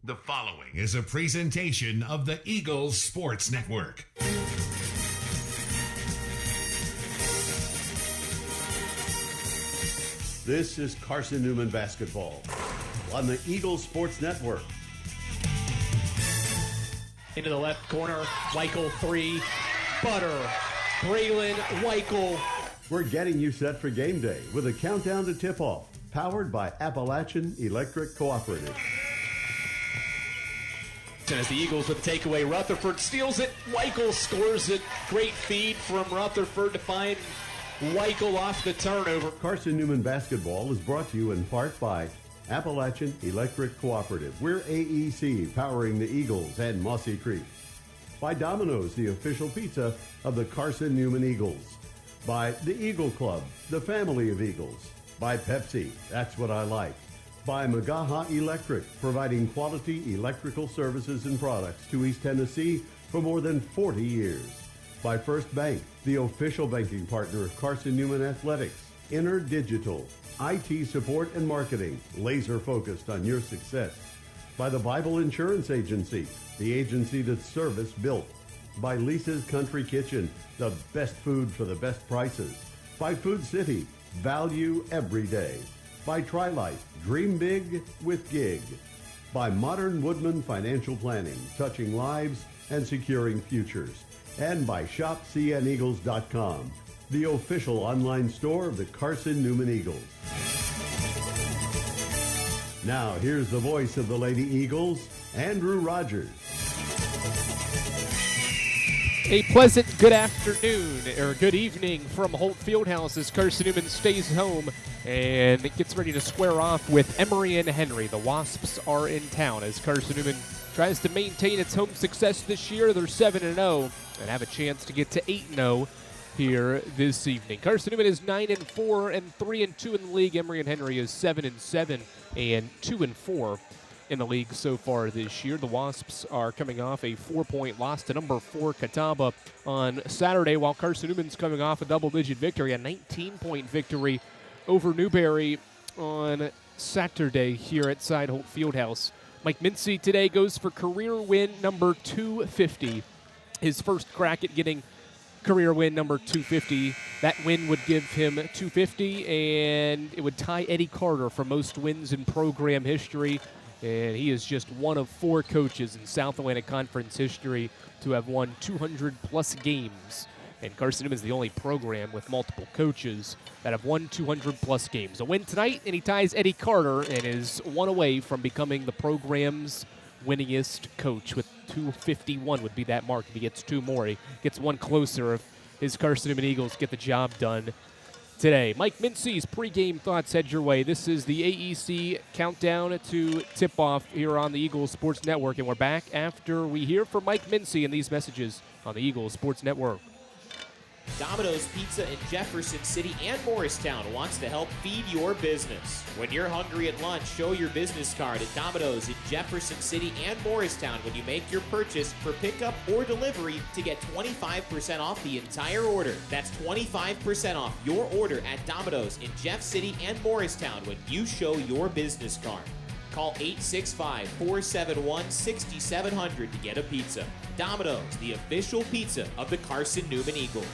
The following is a presentation of the Eagles Sports Network. This is Carson-Newman basketball on the Eagles Sports Network. Into the left corner, Weichel three, Butter, Braylon, Weichel. We're getting you set for game day with a countdown to tip-off, powered by Appalachian Electric Cooperative. As the Eagles with the takeaway, Rutherford steals it, Weichel scores it. Great feed from Rutherford to find Weichel off the turnover. Carson-Newman basketball is brought to you in part by Appalachian Electric Cooperative. We're AEC, powering the Eagles and Mossy Creek. By Domino's, the official pizza of the Carson-Newman Eagles. By the Eagle Club, the family of Eagles. By Pepsi, that's what I like. By Magaha Electric, providing quality electrical services and products to East Tennessee for more than 40 years. By First Bank, the official banking partner of Carson-Newman Athletics. InterDigital, IT support and marketing, laser focused on your success. By the Bible Insurance Agency, the agency that's service built. By Lisa's Country Kitchen, the best food for the best prices. By Food City, value every day. By Tri-Life, dream big with gig. By Modern Woodman Financial Planning, touching lives and securing futures. And by ShopCNEagles.com, the official online store of the Carson-Newman Eagles. Now, here's the voice of the Lady Eagles, Andrew Rogers. A pleasant good afternoon, or good evening from Holt Fieldhouse as Carson-Newman stays home and gets ready to square off with Emory and Henry. The Wasps are in town as Carson-Newman tries to maintain its home success this year. They're 7-0 and have a chance to get to 8-0 here this evening. Carson-Newman is 9-4 and 3-2 in the league. Emory and Henry is 7-7 and 2-4 in the league so far this year. The Wasps are coming off a 4-point loss to number 4 Catawba on Saturday, while Carson-Newman's coming off a double-digit victory, a 19-point victory over Newberry on Saturday here at Side Holt Fieldhouse. Mike Mincy today goes for career win number 250. His first crack at getting career win number 250. That win would give him 250, and it would tie Eddie Carter for most wins in program history. And he is just one of 4 coaches in South Atlantic Conference history to have won 200-plus games. And Carson-Newman is the only program with multiple coaches that have won 200-plus games. A win tonight, and he ties Eddie Carter and is one away from becoming the program's winningest coach with 251 would be that mark. If he gets 2 more, he gets 1 closer if his Carson-Newman Eagles get the job done today. Mike Mincy's pregame thoughts head your way. This is the AEC countdown to tip-off here on the Eagles Sports Network, and we're back after we hear from Mike Mincy and these messages on the Eagles Sports Network. Domino's Pizza in Jefferson City and Morristown wants to help feed your business. When you're hungry at lunch, show your business card at Domino's in Jefferson City and Morristown when you make your purchase for pickup or delivery to get 25% off the entire order. That's 25% off your order at Domino's in Jeff City and Morristown when you show your business card. Call 865-471-6700 to get a pizza. Domino's, the official pizza of the Carson-Newman Eagles.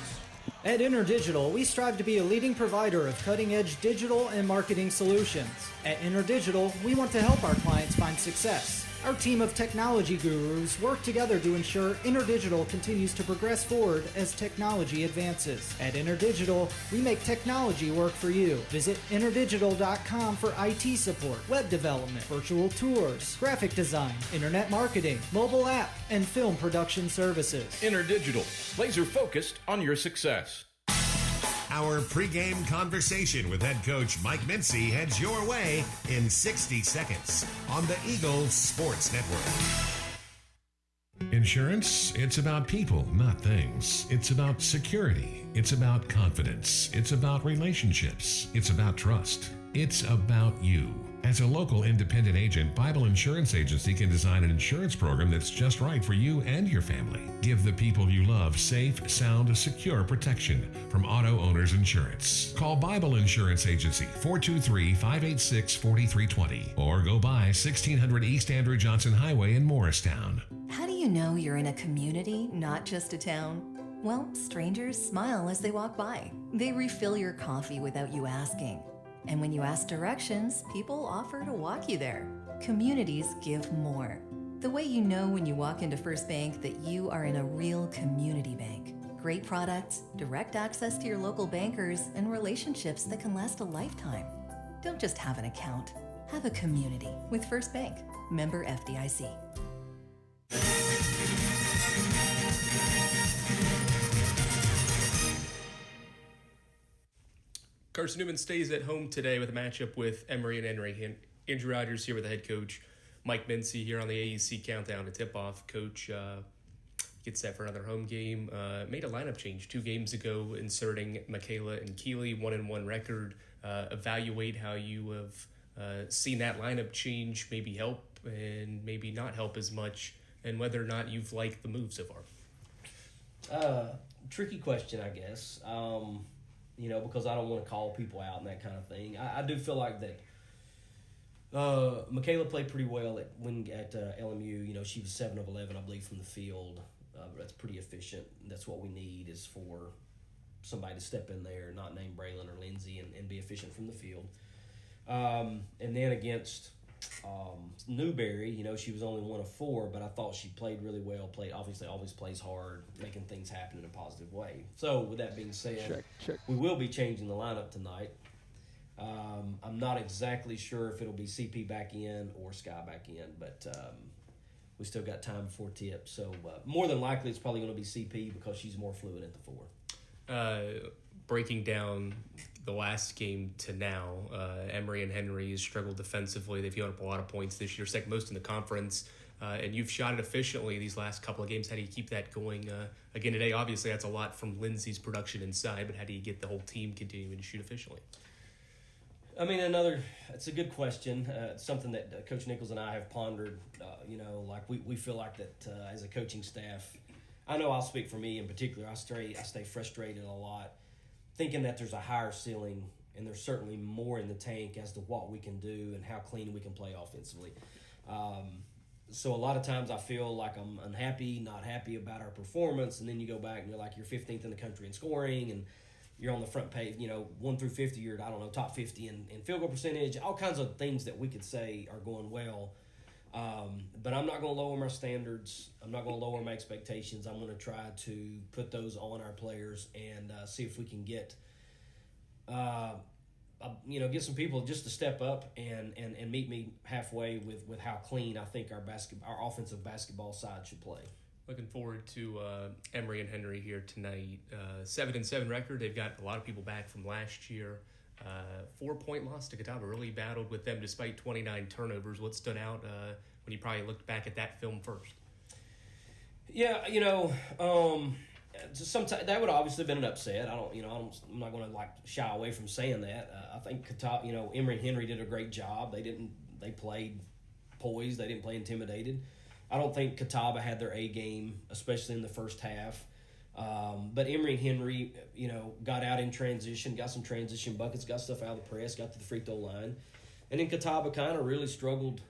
At InterDigital, we strive to be a leading provider of cutting-edge digital and marketing solutions. At InterDigital, we want to help our clients find success. Our team of technology gurus work together to ensure InterDigital continues to progress forward as technology advances. At InterDigital, we make technology work for you. Visit interdigital.com for IT support, web development, virtual tours, graphic design, internet marketing, mobile app, and film production services. InterDigital, laser focused on your success. Our pregame conversation with head coach Mike Mincy heads your way in 60 seconds on the Eagles Sports Network. Insurance, it's about people, not things. It's about security. It's about confidence. It's about relationships. It's about trust. It's about you. As a local independent agent, Bible Insurance Agency can design an insurance program that's just right for you and your family. Give the people you love safe, sound, secure protection from Auto Owners Insurance. Call Bible Insurance Agency 423-586-4320 or go by 1600 East Andrew Johnson Highway in Morristown. How do you know you're in a community, not just a town? Well, strangers smile as they walk by. They refill your coffee without you asking. And when you ask directions, people offer to walk you there. Communities give more. The way you know when you walk into First Bank that you are in a real community bank. Great products, direct access to your local bankers, and relationships that can last a lifetime. Don't just have an account. Have a community with First Bank. Member FDIC. Carson-Newman stays at home today with a matchup with Emory and Henry. Andrew Rogers here with the head coach, Mike Mincy, here on the AEC Countdown to tip-off. Coach gets set for another home game. Made a lineup change 2 games ago, inserting Michaela and Keeley, 1-1 record. Evaluate how you have seen that lineup change, maybe help and maybe not help as much, and whether or not you've liked the move so far. Tricky question, I guess. Because I don't want to call people out and that kind of thing. I do feel like that Michaela played pretty well at LMU. She was 7 of 11, I believe, from the field. That's pretty efficient. That's what we need, is for somebody to step in there, not named Braylon or Lindsay, and be efficient from the field. And then against Newberry, she was only 1 of 4, but I thought she played really well. Obviously always plays hard, making things happen in a positive way. So with that being said, check. We will be changing the lineup tonight. I'm not exactly sure if it'll be CP back in or Sky back in, but we still got time before tip. So more than likely it's probably going to be CP because she's more fluid at the 4. Breaking down the last game to now, Emory and Henry has struggled defensively. They've given up a lot of points this year, second most in the conference, and you've shot it efficiently these last couple of games. How do you keep that going again today? Obviously, that's a lot from Lindsay's production inside, but how do you get the whole team continuing to shoot efficiently? I mean, it's a good question. It's something that Coach Nichols and I have pondered. We feel like that as a coaching staff. I know I'll speak for me in particular. I stay frustrated a lot, thinking that there's a higher ceiling and there's certainly more in the tank as to what we can do and how clean we can play offensively. So a lot of times I feel like I'm unhappy, not happy about our performance, and then you go back and you're like, you're 15th in the country in scoring, and you're on the front page, 1 through 50, you're, top 50 in field goal percentage, all kinds of things that we could say are going well. But I'm not going to lower my standards. I'm not going to lower my expectations. I'm going to try to put those on our players and see if we can get some people just to step up and meet me halfway with how clean I think our offensive basketball side should play. Looking forward to Emory and Henry here tonight. 7-7 record. They've got a lot of people back from last year. 4-point loss to Catawba. Really battled with them despite 29 turnovers. What stood out when you probably looked back at that film first? Yeah, sometimes that would obviously have been an upset. I'm not going to shy away from saying that. I think Catawba, Emory and Henry did a great job. They played poised. They didn't play intimidated. I don't think Catawba had their A game, especially in the first half. But Emory and Henry, got out in transition, got some transition buckets, got stuff out of the press, got to the free throw line. And then Catawba kind of really struggled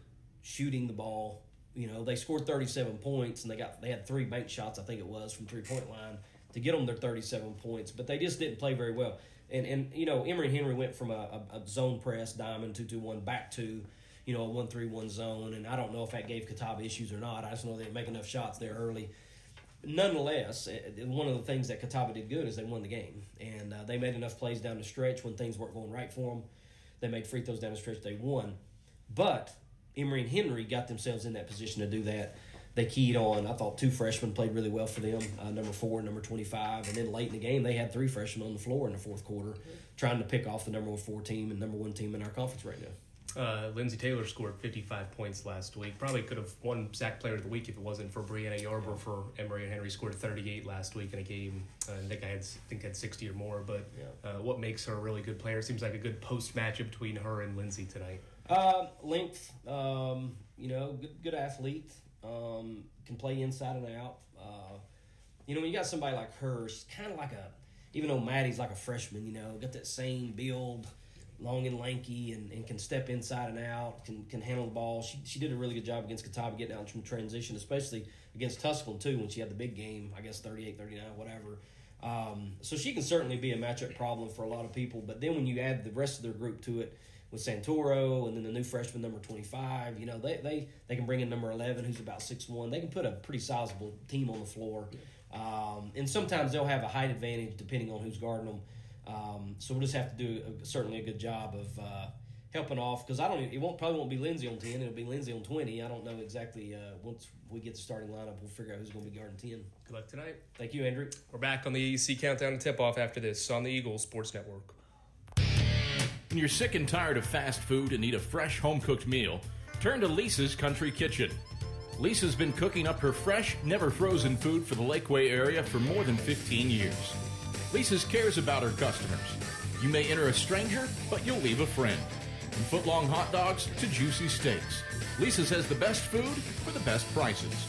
shooting the ball. They scored 37 points, and they had 3 bank shots, I think it was, from three-point line to get them their 37 points. But they just didn't play very well. And Emory and Henry went from a zone press, diamond, 2-2-1, back to, a 1-3-1 zone. And I don't know if that gave Catawba issues or not. I just know they didn't make enough shots there early. Nonetheless, one of the things that Catawba did good is they won the game. And they made enough plays down the stretch when things weren't going right for them. They made free throws down the stretch. They won. But Emory and Henry got themselves in that position to do that. They keyed on, I thought 2 freshmen played really well for them, number 4 and number 25. And then late in the game, they had 3 freshmen on the floor in the fourth quarter trying to pick off the number 4 team and number 1 team in our conference right now. Lindsay Taylor scored 55 points last week. Probably could have won Sack Player of the Week if it wasn't for Brianna Yarber for Emory and Henry. Scored 38 last week in a game. I think had 60 or more. But what makes her a really good player? Seems like a good post matchup between her and Lindsay tonight. Length, good athlete, can play inside and out. When you got somebody like her, she's kind of like even though Maddie's like a freshman, got that same build, long and lanky, and can step inside and out, can handle the ball. She did a really good job against Catawba getting out from transition, especially against Tusculum too when she had the big game, I guess 38, 39, whatever. So she can certainly be a matchup problem for a lot of people. But then when you add the rest of their group to it with Santoro and then the new freshman number 25, they can bring in number 11 who's about 6'1". They can put a pretty sizable team on the floor. And sometimes they'll have a height advantage depending on who's guarding them. So we'll just have to do certainly a good job of helping off, because probably won't be Lindsay on 10. It'll be Lindsay on 20. I don't know exactly. Once we get the starting lineup, we'll figure out who's going to be guarding 10. Good luck tonight. Thank you, Andrew. We're back on the AEC Countdown to Tip-Off after this on the Eagles Sports Network. When you're sick and tired of fast food and need a fresh home-cooked meal, turn to Lisa's Country Kitchen. Lisa's been cooking up her fresh, never-frozen food for the Lakeway area for more than 15 years. Lisa's cares about her customers. You may enter a stranger, but you'll leave a friend. From foot-long hot dogs to juicy steaks, Lisa's has the best food for the best prices.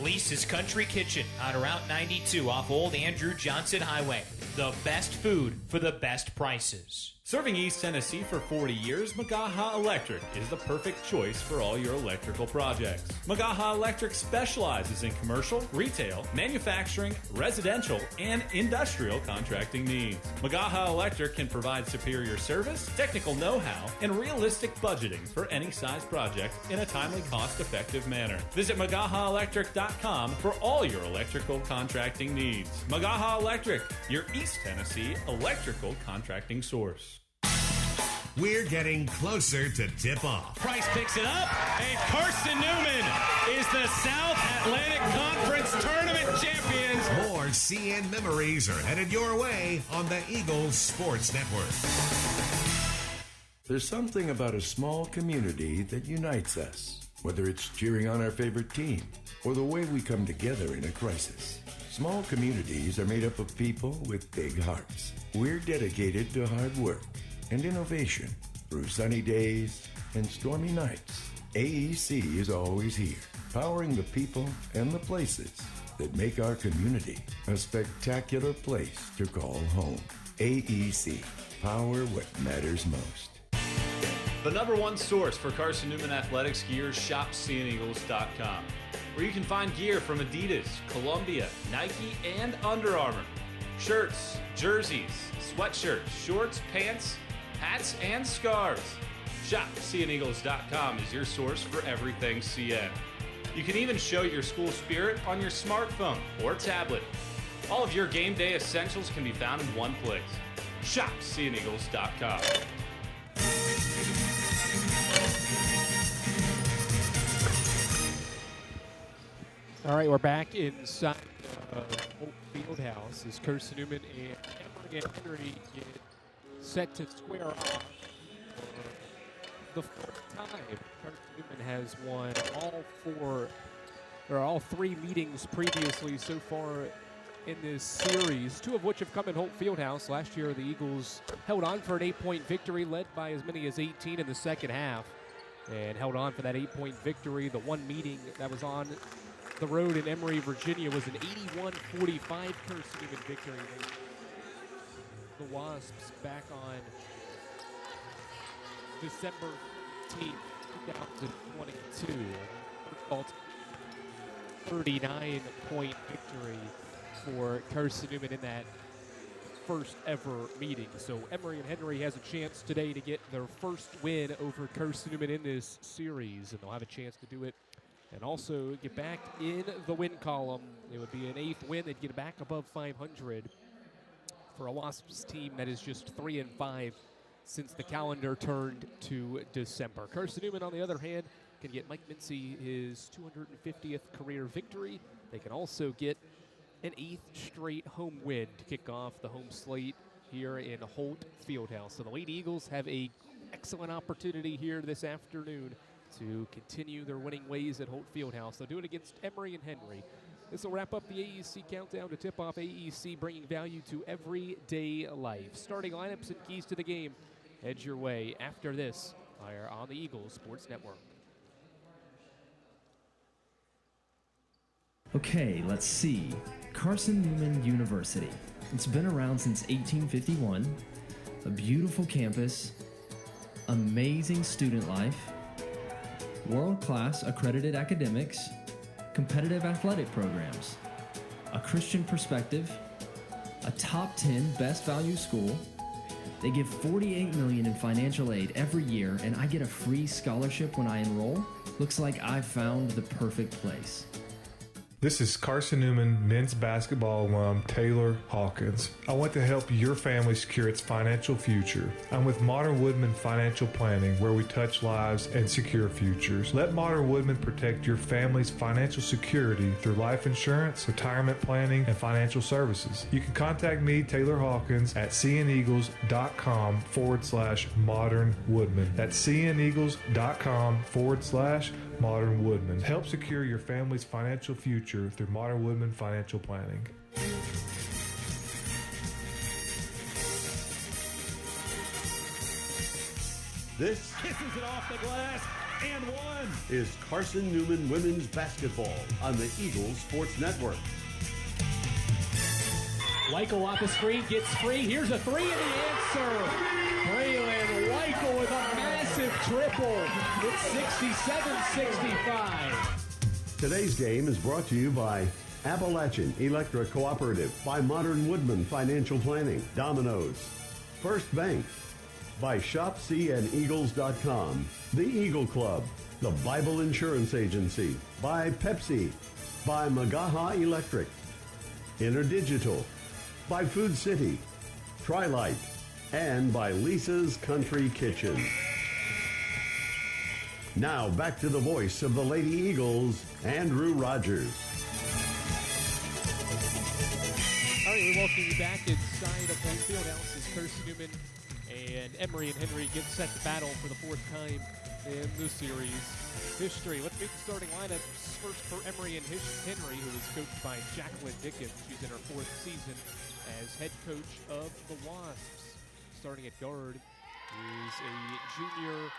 Lisa's Country Kitchen on Route 92 off Old Andrew Johnson Highway. The best food for the best prices. Serving East Tennessee for 40 years, Magaha Electric is the perfect choice for all your electrical projects. Magaha Electric specializes in commercial, retail, manufacturing, residential, and industrial contracting needs. Magaha Electric can provide superior service, technical know-how, and realistic budgeting for any size project in a timely, cost-effective manner. Visit MagahaElectric.com for all your electrical contracting needs. Magaha Electric, your East Tennessee electrical contracting source. We're getting closer to tip-off. Price picks it up, and Carson-Newman is the South Atlantic Conference Tournament champions. More CN memories are headed your way on the Eagles Sports Network. There's something about a small community that unites us, whether it's cheering on our favorite team or the way we come together in a crisis. Small communities are made up of people with big hearts. We're dedicated to hard work and innovation through sunny days and stormy nights. AEC is always here, powering the people and the places that make our community a spectacular place to call home. AEC, power what matters most. The number one source for Carson-Newman athletics gear, shopcneagles.com, where you can find gear from Adidas, Columbia, Nike, and Under Armour. Shirts, jerseys, sweatshirts, shorts, pants, hats, and scarves. ShopCNEagles.com is your source for everything CN. You can even show your school spirit on your smartphone or tablet. All of your game day essentials can be found in one place. ShopCNEagles.com. All right, we're back inside Holt Fieldhouse as Carson-Newman and Emory and Henry get set to square off for the fourth time. Carson-Newman has won all three meetings previously so far in this series, two of which have come in Holt Fieldhouse. Last year, the Eagles held on for an 8-point victory, led by as many as 18 in the second half, and held on for that 8-point victory. The one meeting that was on the road in Emory, Virginia, was an 81-45 Carson-Newman victory. The Wasps back on December 15, 2022. 39-point victory for Carson-Newman in that first ever meeting. So Emory and Henry has a chance today to get their first win over Carson-Newman in this series, and they'll have a chance to do it and also get back in the win column. It would be an 8th win. They'd get back above 500 for a Wasps team that is just 3-5 since the calendar turned to December. Carson-Newman, on the other hand, can get Mike Mincy his 250th career victory. They can also get an 8th straight home win to kick off the home slate here in Holt Fieldhouse. So the Lady Eagles have an excellent opportunity here this afternoon to continue their winning ways at Holt Fieldhouse. They'll do it against Emory and Henry. This will wrap up the AEC Countdown to Tip-Off. AEC bringing value to everyday life. Starting lineups and keys to the game. Head your way after this Here on the Eagles Sports Network. Okay, let's see. Carson-Newman University. It's been around since 1851. A beautiful campus, amazing student life, world-class accredited academics, competitive athletic programs, a Christian perspective, a top 10 best value school. They give $48 million in financial aid every year, and I get a free scholarship when I enroll. Looks like I've found the perfect place. This is Carson-Newman men's basketball alum Taylor Hawkins. I want to help your family secure its financial future. I'm with Modern Woodman Financial Planning, where we touch lives and secure futures. Let Modern Woodman protect your family's financial security through life insurance, retirement planning, and financial services. You can contact me, Taylor Hawkins, at cneagles.com/Modern Woodman. That's cneagles.com/Modern Woodman. Help secure your family's financial future through Modern Woodman Financial Planning. This kisses it off the glass and one is Carson-Newman Women's Basketball on the Eagles Sports Network. Weichel off the screen, gets free. Here's a three, and the answer. Braylon Weichel with a massive triple. It's 67-65. Today's game is brought to you by Appalachian Electric Cooperative, by Modern Woodman Financial Planning, Domino's, First Bank, by ShopCNEagles.com, The Eagle Club, the Bible Insurance Agency, by Pepsi, by Magaha Electric, InterDigital, by Food City, Trilite, and by Lisa's Country Kitchen. Now back to the voice of the Lady Eagles, Andrew Rogers. All right, we welcome you back inside of Holt Fieldhouse as Carson-Newman and Emory and Henry get set to battle for the fourth time in the series history. Let's meet the starting lineups first for Emory and Henry, who is coached by Jacqueline Dickens. She's in her fourth season as head coach of the Wasps. Starting at guard is a junior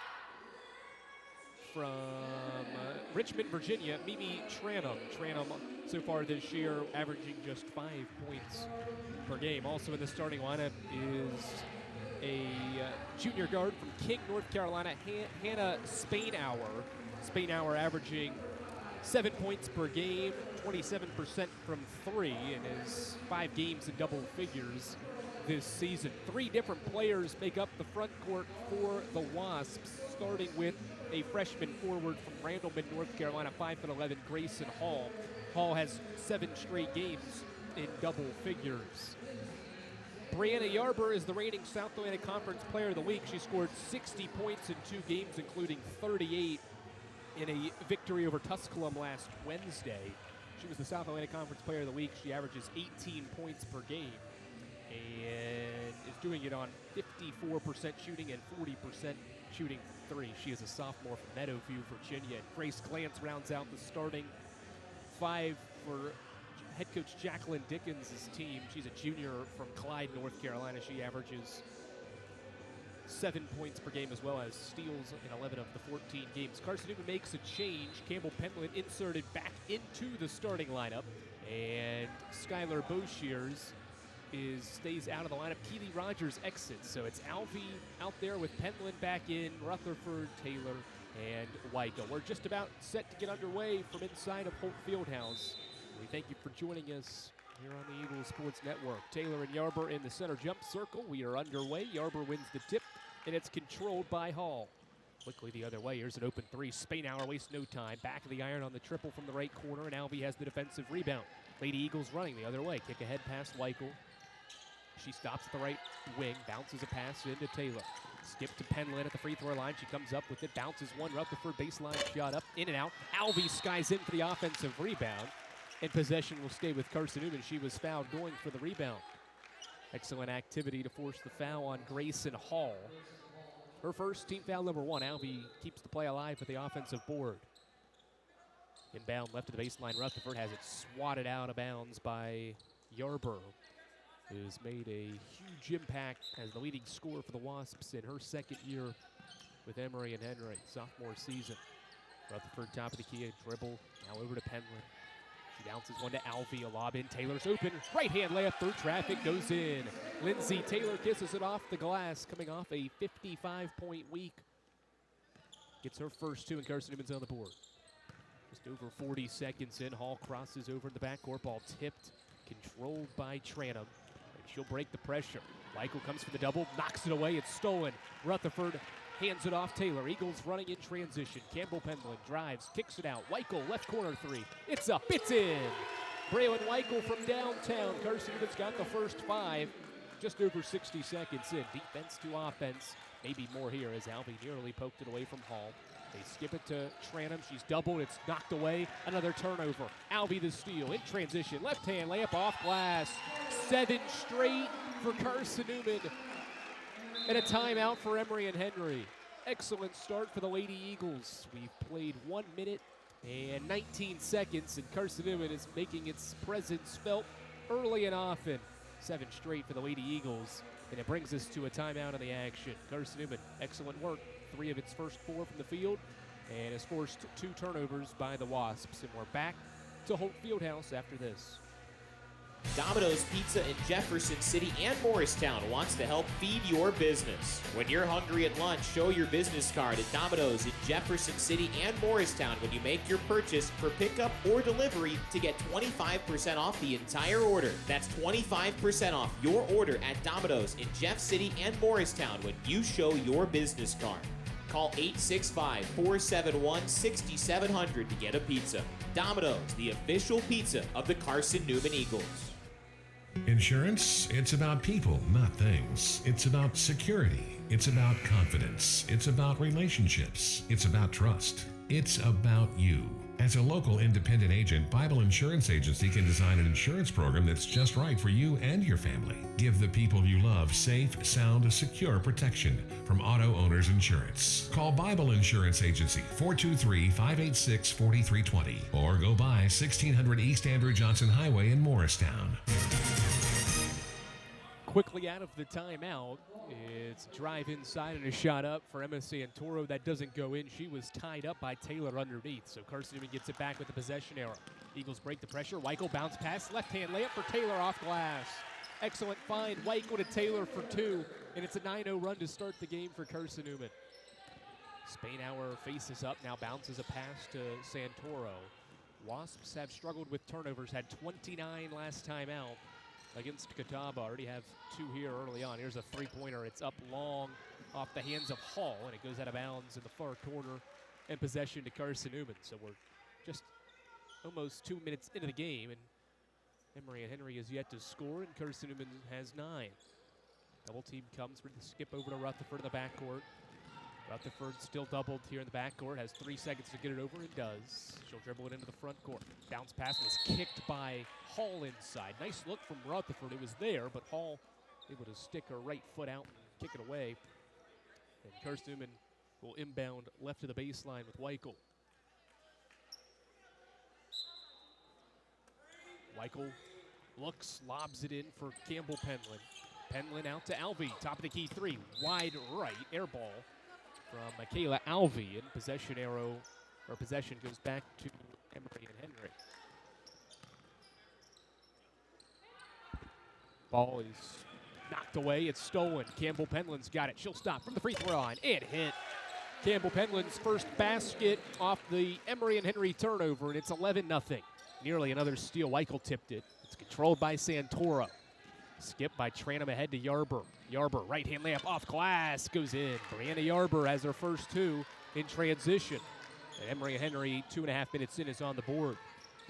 from Richmond, Virginia, Mimi Tranum. Tranum, so far this year, averaging just 5 points per game. Also in the starting lineup is a junior guard from King, North Carolina, Hannah Spainhour. Spainhour averaging 7 points per game, 27% from three, and is 5 games in double figures this season. 3 different players make up the front court for the Wasps, starting with a freshman forward from Randleman, North Carolina, 5'11", Grayson Hall. Hall has 7 straight games in double figures. Brianna Yarber is the reigning South Atlantic Conference Player of the Week. She scored 60 points in 2 games, including 38 in a victory over Tusculum last Wednesday. She was the South Atlantic Conference Player of the Week. She averages 18 points per game and is doing it on 54% shooting and 40% shooting from three. She is a sophomore from Meadowview, Virginia. And Grace Glantz rounds out the starting 5 for head coach Jacqueline Dickens' team. She's a junior from Clyde, North Carolina. She averages 7 points per game as well as steals in 11 of the 14 games. Carson-Newman makes a change. Campbell Pentland inserted back into the starting lineup. And Skylar Boshiers stays out of the lineup. Keely Rogers exits. So it's Alvey out there with Pentland back in, Rutherford, Taylor, and Weichel. We're just about set to get underway from inside of Holt Fieldhouse. We thank you for joining us here on the Eagles Sports Network. Taylor and Yarber in the center jump circle. We are underway. Yarber wins the tip, and it's controlled by Hall. Quickly the other way. Here's an open three. Spainhour wastes no time. Back of the iron on the triple from the right corner, and Alvey has the defensive rebound. Lady Eagles running the other way. Kick ahead past Weichel. She stops at the right wing, bounces a pass into Taylor. Skip to Penland at the free throw line. She comes up with it, bounces one. Rutherford baseline shot up, in and out. Alvey skies in for the offensive rebound. And possession will stay with Carson-Newman. She was fouled going for the rebound. Excellent activity to force the foul on Grayson Hall. Her first, team foul number 1. Alvey keeps the play alive with the offensive board. Inbound left to the baseline. Rutherford has it swatted out of bounds by Yarber, who's made a huge impact as the leading scorer for the Wasps in her second year with Emory and Henry, sophomore season. Rutherford top of the key, a dribble, now over to Penland. She bounces one to Alvey, a lob in, Taylor's open, right hand layup through traffic, goes in. Lindsay Taylor kisses it off the glass, coming off a 55-point week. Gets her first two, and Carson-Newman's on the board. Just over 40 seconds in, Hall crosses over in the backcourt, ball tipped, controlled by Tranum, and she'll break the pressure. Michael comes for the double, knocks it away, it's stolen. Rutherford hands it off Taylor. Eagles running in transition. Campbell Penland drives, kicks it out. Weichel, left corner three. It's up, it's in. Braylon Weichel from downtown. Carson-Newman's got the first five. Just over 60 seconds in. Defense to offense. Maybe more here as Alvey nearly poked it away from Hall. They skip it to Tranum. She's doubled. It's knocked away. Another turnover. Alvey the steal in transition. Left hand layup off glass. 7 straight for Carson-Newman. And a timeout for Emory and Henry. Excellent start for the Lady Eagles. We've played 1 minute and 19 seconds, and Carson-Newman is making its presence felt early and often. 7 straight for the Lady Eagles, and it brings us to a timeout in the action. Carson-Newman, excellent work. 3 of its first 4 from the field, and has forced 2 turnovers by the Wasps. And we're back to Holt Fieldhouse after this. Domino's Pizza in Jefferson City and Morristown wants to help feed your business. When you're hungry at lunch, show your business card at Domino's in Jefferson City and Morristown when you make your purchase for pickup or delivery to get 25% off the entire order. That's 25% off your order at Domino's in Jeff City and Morristown when you show your business card. Call 865-471-6700 to get a pizza. Domino's, the official pizza of the Carson-Newman Eagles. Insurance, it's about people, not things. It's about security. It's about confidence. It's about relationships. It's about trust. It's about you. As a local independent agent, Bible Insurance Agency can design an insurance program that's just right for you and your family. Give the people you love safe, sound, secure protection from Auto Owners Insurance. Call Bible Insurance Agency 423-586-4320 or go by 1600 East Andrew Johnson Highway in Morristown. Quickly out of the timeout, it's a drive inside and a shot up for Emma Santoro. That doesn't go in. She was tied up by Taylor underneath, so Carson-Newman gets it back with the possession arrow. Eagles break the pressure. Weichel bounce pass, left-hand layup for Taylor off glass. Excellent find. Weichel to Taylor for 2, and it's a 9-0 run to start the game for Carson-Newman. Spainhour faces up, now bounces a pass to Santoro. Wasps have struggled with turnovers, had 29 last time out against Catawba. Already have 2 here early on. Here's a 3-pointer. It's up long off the hands of Hall, and it goes out of bounds in the far corner and possession to Carson-Newman. So we're just almost 2 minutes into the game, and Emory and Henry is yet to score, and Carson-Newman has 9. Double team comes for the skip over to Rutherford in the backcourt. Rutherford still doubled here in the backcourt, has 3 seconds to get it over, and does. She'll dribble it into the front court. Bounce pass was kicked by Hall inside. Nice look from Rutherford. It was there, but Hall able to stick her right foot out and kick it away. And Carson-Newman will inbound left to the baseline with Weichel. Weichel looks, lobs it in for Campbell Penland. Penland out to Alvey, top of the key 3, wide right, air ball from Michaela Alvey, and possession goes back to Emory and Henry. Ball is knocked away, it's stolen. Campbell Penland's got it, she'll stop from the free throw line, and hit. Campbell Penland's first basket off the Emory and Henry turnover, and it's 11-0. Nearly another steal, Weichel tipped it. It's controlled by Santoro. Skip by Tranum ahead to Yarber. Yarber, right-hand layup off glass, goes in. Brianna Yarber has her first 2 in transition. And Emory and Henry, 2.5 minutes in, is on the board.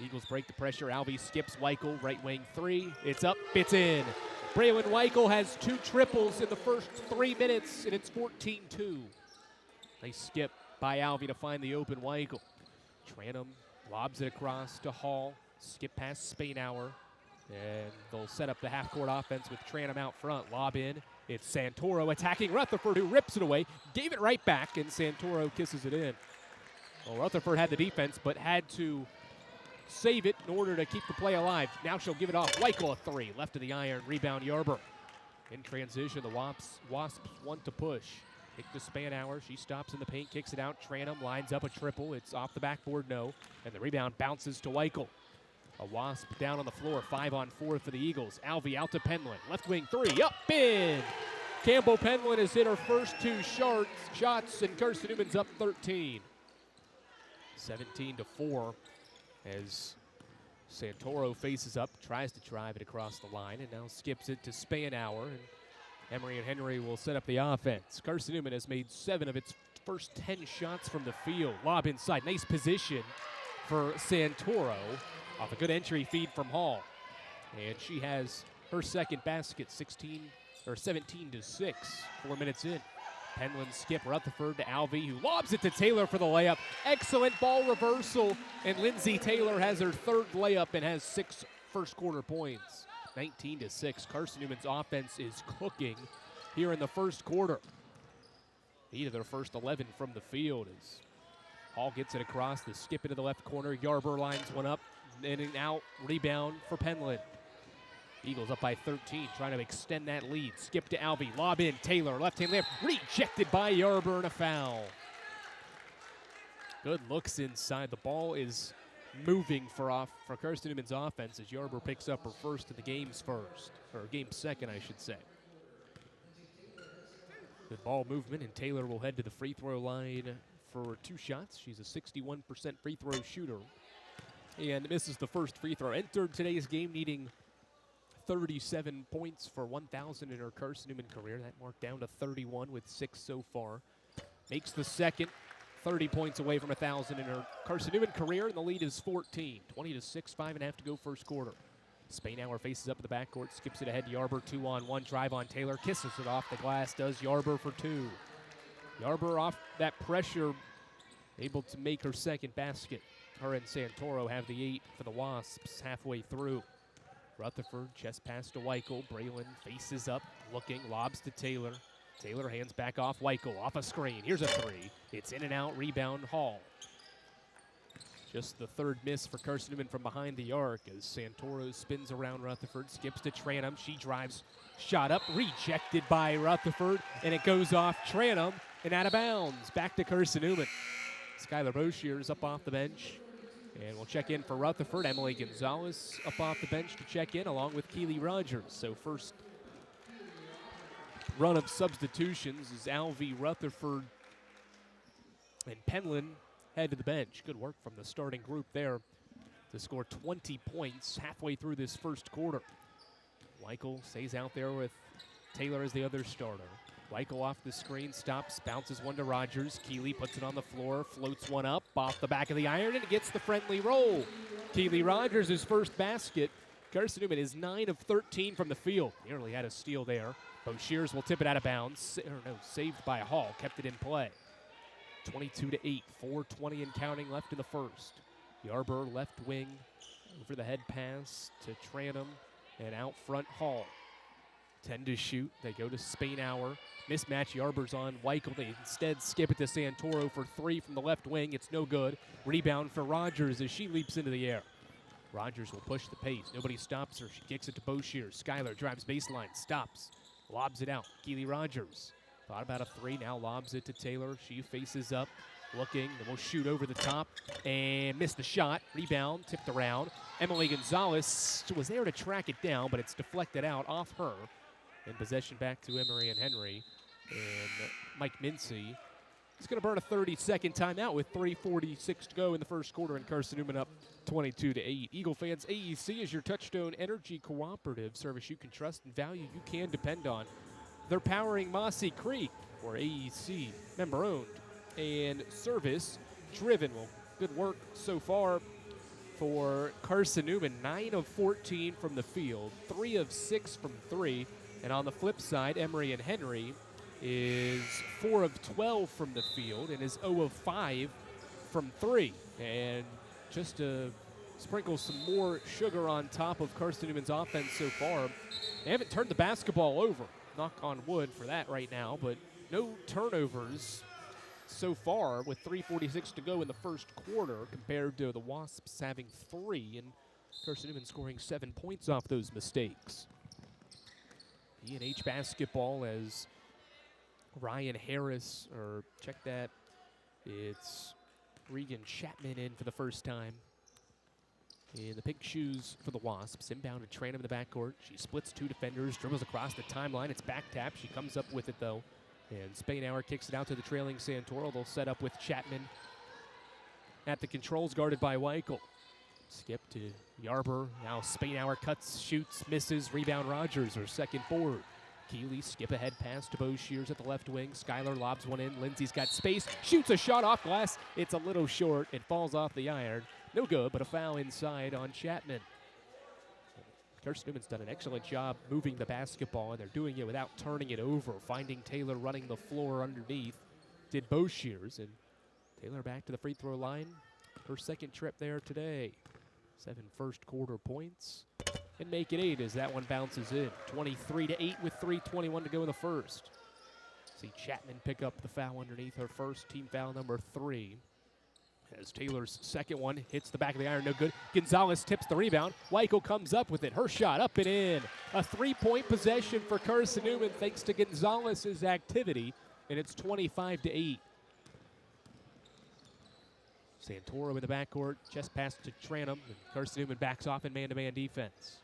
Eagles break the pressure. Alvey skips Weichel, right wing 3. It's up, it's in. Braylon Weichel has 2 triples in the first 3 minutes, and it's 14-2. Nice skip by Alvey to find the open Weichel. Tranum lobs it across to Hall. Skip past Spainhour. And they'll set up the half-court offense with Tranum out front. Lob in. It's Santoro attacking Rutherford, who rips it away. Gave it right back, and Santoro kisses it in. Well, Rutherford had the defense, but had to save it in order to keep the play alive. Now she'll give it off. Weichel a 3. Left of the iron. Rebound Yarber. In transition, the Wasps want to push. Kick to Spanauer. She stops in the paint, kicks it out. Tranum lines up a triple. It's off the backboard, no. And the rebound bounces to Weichel. A Wasp down on the floor, 5-on-4 for the Eagles. Alvey out to Penland. Left wing three, up, in. Campbell Penland has hit her first 2 shots, and Carson-Newman's up 13. 17-4 as Santoro faces up, tries to drive it across the line, and now skips it to Spanauer. And Emory and Henry will set up the offense. Carson-Newman has made 7 of its first 10 shots from the field. Lob inside, nice position for Santoro off a good entry feed from Hall. And she has her second basket, 17-6, 4 minutes in. Penland skip Rutherford to Alvey, who lobs it to Taylor for the layup. Excellent ball reversal, and Lindsay Taylor has her 3rd layup and has 6 first quarter points. 19-6. Carson-Newman's offense is cooking here in the first quarter. 8 of their first 11 from the field as Hall gets it across, the skip into the left corner. Yarber lines one up, in and out, rebound for Penland. Eagles up by 13, trying to extend that lead. Skip to Alvey, lob in, Taylor, left-hand layup, rejected by Yarber, and a foul. Good looks inside. The ball is moving for Carson-Newman's offense as Yarber picks up her first of the game's second, I should say. Good ball movement, and Taylor will head to the free throw line for 2 shots. She's a 61% free throw shooter and misses the first free throw. Entered today's game needing 37 points for 1,000 in her Carson-Newman career. That marked down to 31 with 6 so far. Makes the second, 30 points away from 1,000 in her Carson-Newman career, and the lead is 14. 20-6, 5.5 to go first quarter. Spanauer faces up in the backcourt, skips it ahead to Yarber, 2-on-1, drive on Taylor, kisses it off the glass, does Yarber for 2. Yarber off that pressure, able to make her second basket. Her and Santoro have the 8 for the Wasps halfway through. Rutherford, chest pass to Weichel. Braylon faces up, looking, lobs to Taylor. Taylor hands back off Weichel, off a screen. Here's a 3. It's in and out, rebound Hall. Just the 3rd miss for Carson-Newman from behind the arc as Santoro spins around Rutherford, skips to Tranum. She drives, shot up, rejected by Rutherford, and it goes off Tranum and out of bounds. Back to Carson-Newman. Skylar Boshier is up off the bench. And we'll check in for Rutherford. Emily Gonzalez up off the bench to check in, along with Keely Rogers. So first run of substitutions is Alvey, Rutherford, and Penland head to the bench. Good work from the starting group there to score 20 points halfway through this first quarter. Weichel stays out there with Taylor as the other starter. Weichel off the screen, stops, bounces one to Rogers. Keely puts it on the floor, floats one up, off the back of the iron, and it gets the friendly roll. Keely Rogers, his first basket. Carson-Newman is 9 of 13 from the field. Nearly had a steal there. Boshiers will tip it out of bounds. Saved by Hall, kept it in play. 22-8, 4:20 and counting left in the first. Yarber left wing, over the head pass to Tranum, and out front Hall. 10 to shoot. They go to Spanauer. Mismatch. Yarber's on Weichel. They instead skip it to Santoro for 3 from the left wing. It's no good. Rebound for Rogers as she leaps into the air. Rogers will push the pace. Nobody stops her. She kicks it to Boshier. Skylar drives baseline. Stops. Lobs it out. Keely Rogers. Thought about a 3. Now lobs it to Taylor. She faces up. Looking. Then will shoot over the top. And missed the shot. Rebound. Tipped around. Emily Gonzalez was there to track it down, but it's deflected out off her. In possession back to Emory and Henry. And Mike Mincy is going to burn a 30-second timeout with 3:46 to go in the first quarter, and Carson-Newman up 22-8. Eagle fans, AEC is your Touchstone Energy Cooperative service you can trust and value you can depend on. They're powering Mossy Creek, where AEC member-owned and service-driven. Well, good work so far for Carson-Newman. 9 of 14 from the field, 3 of 6 from 3. And on the flip side, Emory and Henry is 4 of 12 from the field and is 0 of 5 from 3. And just to sprinkle some more sugar on top of Carson-Newman's offense so far, they haven't turned the basketball over. Knock on wood for that right now, but no turnovers so far with 3:46 to go in the first quarter compared to the Wasps having 3 and Carson-Newman scoring 7 points off those mistakes. E&H basketball as Ryan Harris, or check that, it's Regan Chapman in for the first time. In the pink shoes for the Wasps. Inbound to Tranum in the backcourt. She splits two defenders, dribbles across the timeline. It's back tap. She comes up with it, though. And Spainhour kicks it out to the trailing Santoro. They'll set up with Chapman at the controls, guarded by Weichel. Skip to Yarber. Now Spainhour cuts, shoots, misses. Rebound Rogers, her second board. Keeley, skip ahead pass to Bo Shears at the left wing. Skylar lobs one in. Lindsay's got space. Shoots a shot off glass. It's a little short. It falls off the iron. No good, but a foul inside on Chapman. Carson-Newman's done an excellent job moving the basketball, and they're doing it without turning it over. Finding Taylor running the floor underneath. Did Bo Shears, and Taylor back to the free throw line. Her second trip there today. 7 first quarter points. And make it 8 as that one bounces in. 23-8 with 3:21 to go in the first. See Chapman pick up the foul underneath her first, team foul number 3. As Taylor's second one hits the back of the iron, no good. Gonzalez tips the rebound. Weichel comes up with it. Her shot up and in. A 3-point possession for Carson-Newman thanks to Gonzalez's activity, and it's 25-8. Santoro in the backcourt, chest pass to Tranum, and Carson-Newman backs off in man-to-man defense.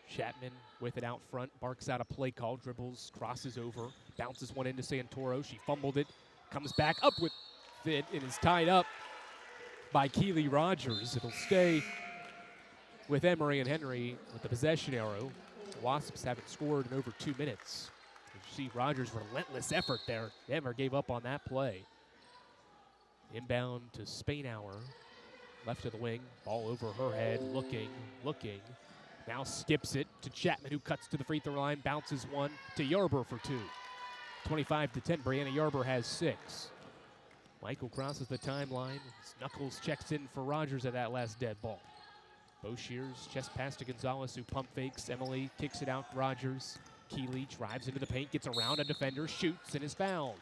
Chapman with it out front, barks out a play call, dribbles, crosses over, bounces one into Santoro. She fumbled it, comes back up with it, and is tied up by Keeley Rogers. It'll stay with Emory and Henry with the possession arrow. The Wasps haven't scored in over 2 minutes. You see Rogers' relentless effort there. Never gave up on that play. Inbound to Spainhour. Left of the wing, ball over her head, looking. Now skips it to Chapman, who cuts to the free throw line, bounces one to Yarber for 2. 25-10, Brianna Yarber has 6. Michael crosses the timeline. Knuckles checks in for Rogers at that last dead ball. Bo Shears, chest pass to Gonzalez, who pump fakes. Emily kicks it out, Rogers. Keeley drives into the paint, gets around a defender, shoots, and is fouled.